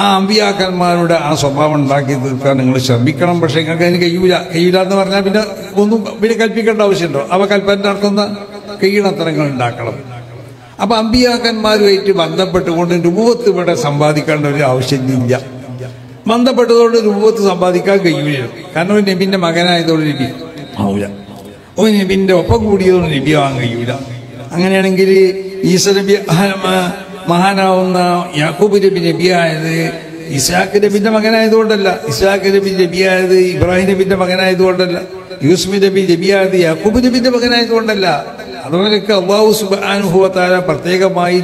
ആ അമ്പിയാക്കന്മാരുടെ ആ സ്വഭാവം ഉണ്ടാക്കി തീർക്കാൻ നിങ്ങൾ ശ്രമിക്കണം. പക്ഷെ നിങ്ങൾക്ക് അതിന് കഴിയൂല എന്ന് പറഞ്ഞാൽ പിന്നെ കൽപ്പിക്കേണ്ട ആവശ്യമുണ്ടോ? അവ കൽപ്പന നടത്തുന്ന കഴിയണത്തരങ്ങൾ ഉണ്ടാക്കണം. അപ്പൊ അമ്പിയാക്കന്മാരുമായിട്ട് ബന്ധപ്പെട്ടുകൊണ്ട് നുബുവത്ത് ഇവിടെ സമ്പാദിക്കേണ്ട ഒരു ആവശ്യമില്ല. ബന്ധപ്പെട്ടതുകൊണ്ട് നുബുവത്ത് സമ്പാദിക്കാൻ കഴിയൂല. കാരണം ഒരു നബിന്റെ മകനായതുകൊണ്ട് നബി ആവൂല, ഒരു നബിന്റെ ഒപ്പം കൂടിയതുകൊണ്ട് നബി ആവാൻ കഴിയൂല. അങ്ങനെയാണെങ്കിൽ ഈസ നബി മഹാനാവുന്ന യാക്കൂബ് നബി നബിയായത് ഇസ്ഹാഖ് നബിന്റെ മകനായതുകൊണ്ടല്ല. ഇസ്ഹാഖ് നബി നബിയായത് ഇബ്രാഹിം നബിന്റെ മകനായതുകൊണ്ടല്ല. യൂസുഫ് നബി നബിയായത് യാക്കൂബ് നബിന്റെ മകനായതുകൊണ്ടല്ല. അതുപോലെയൊക്കെ അല്ലാഹു സുബ്ഹാനഹു വ തആല പ്രത്യേകമായി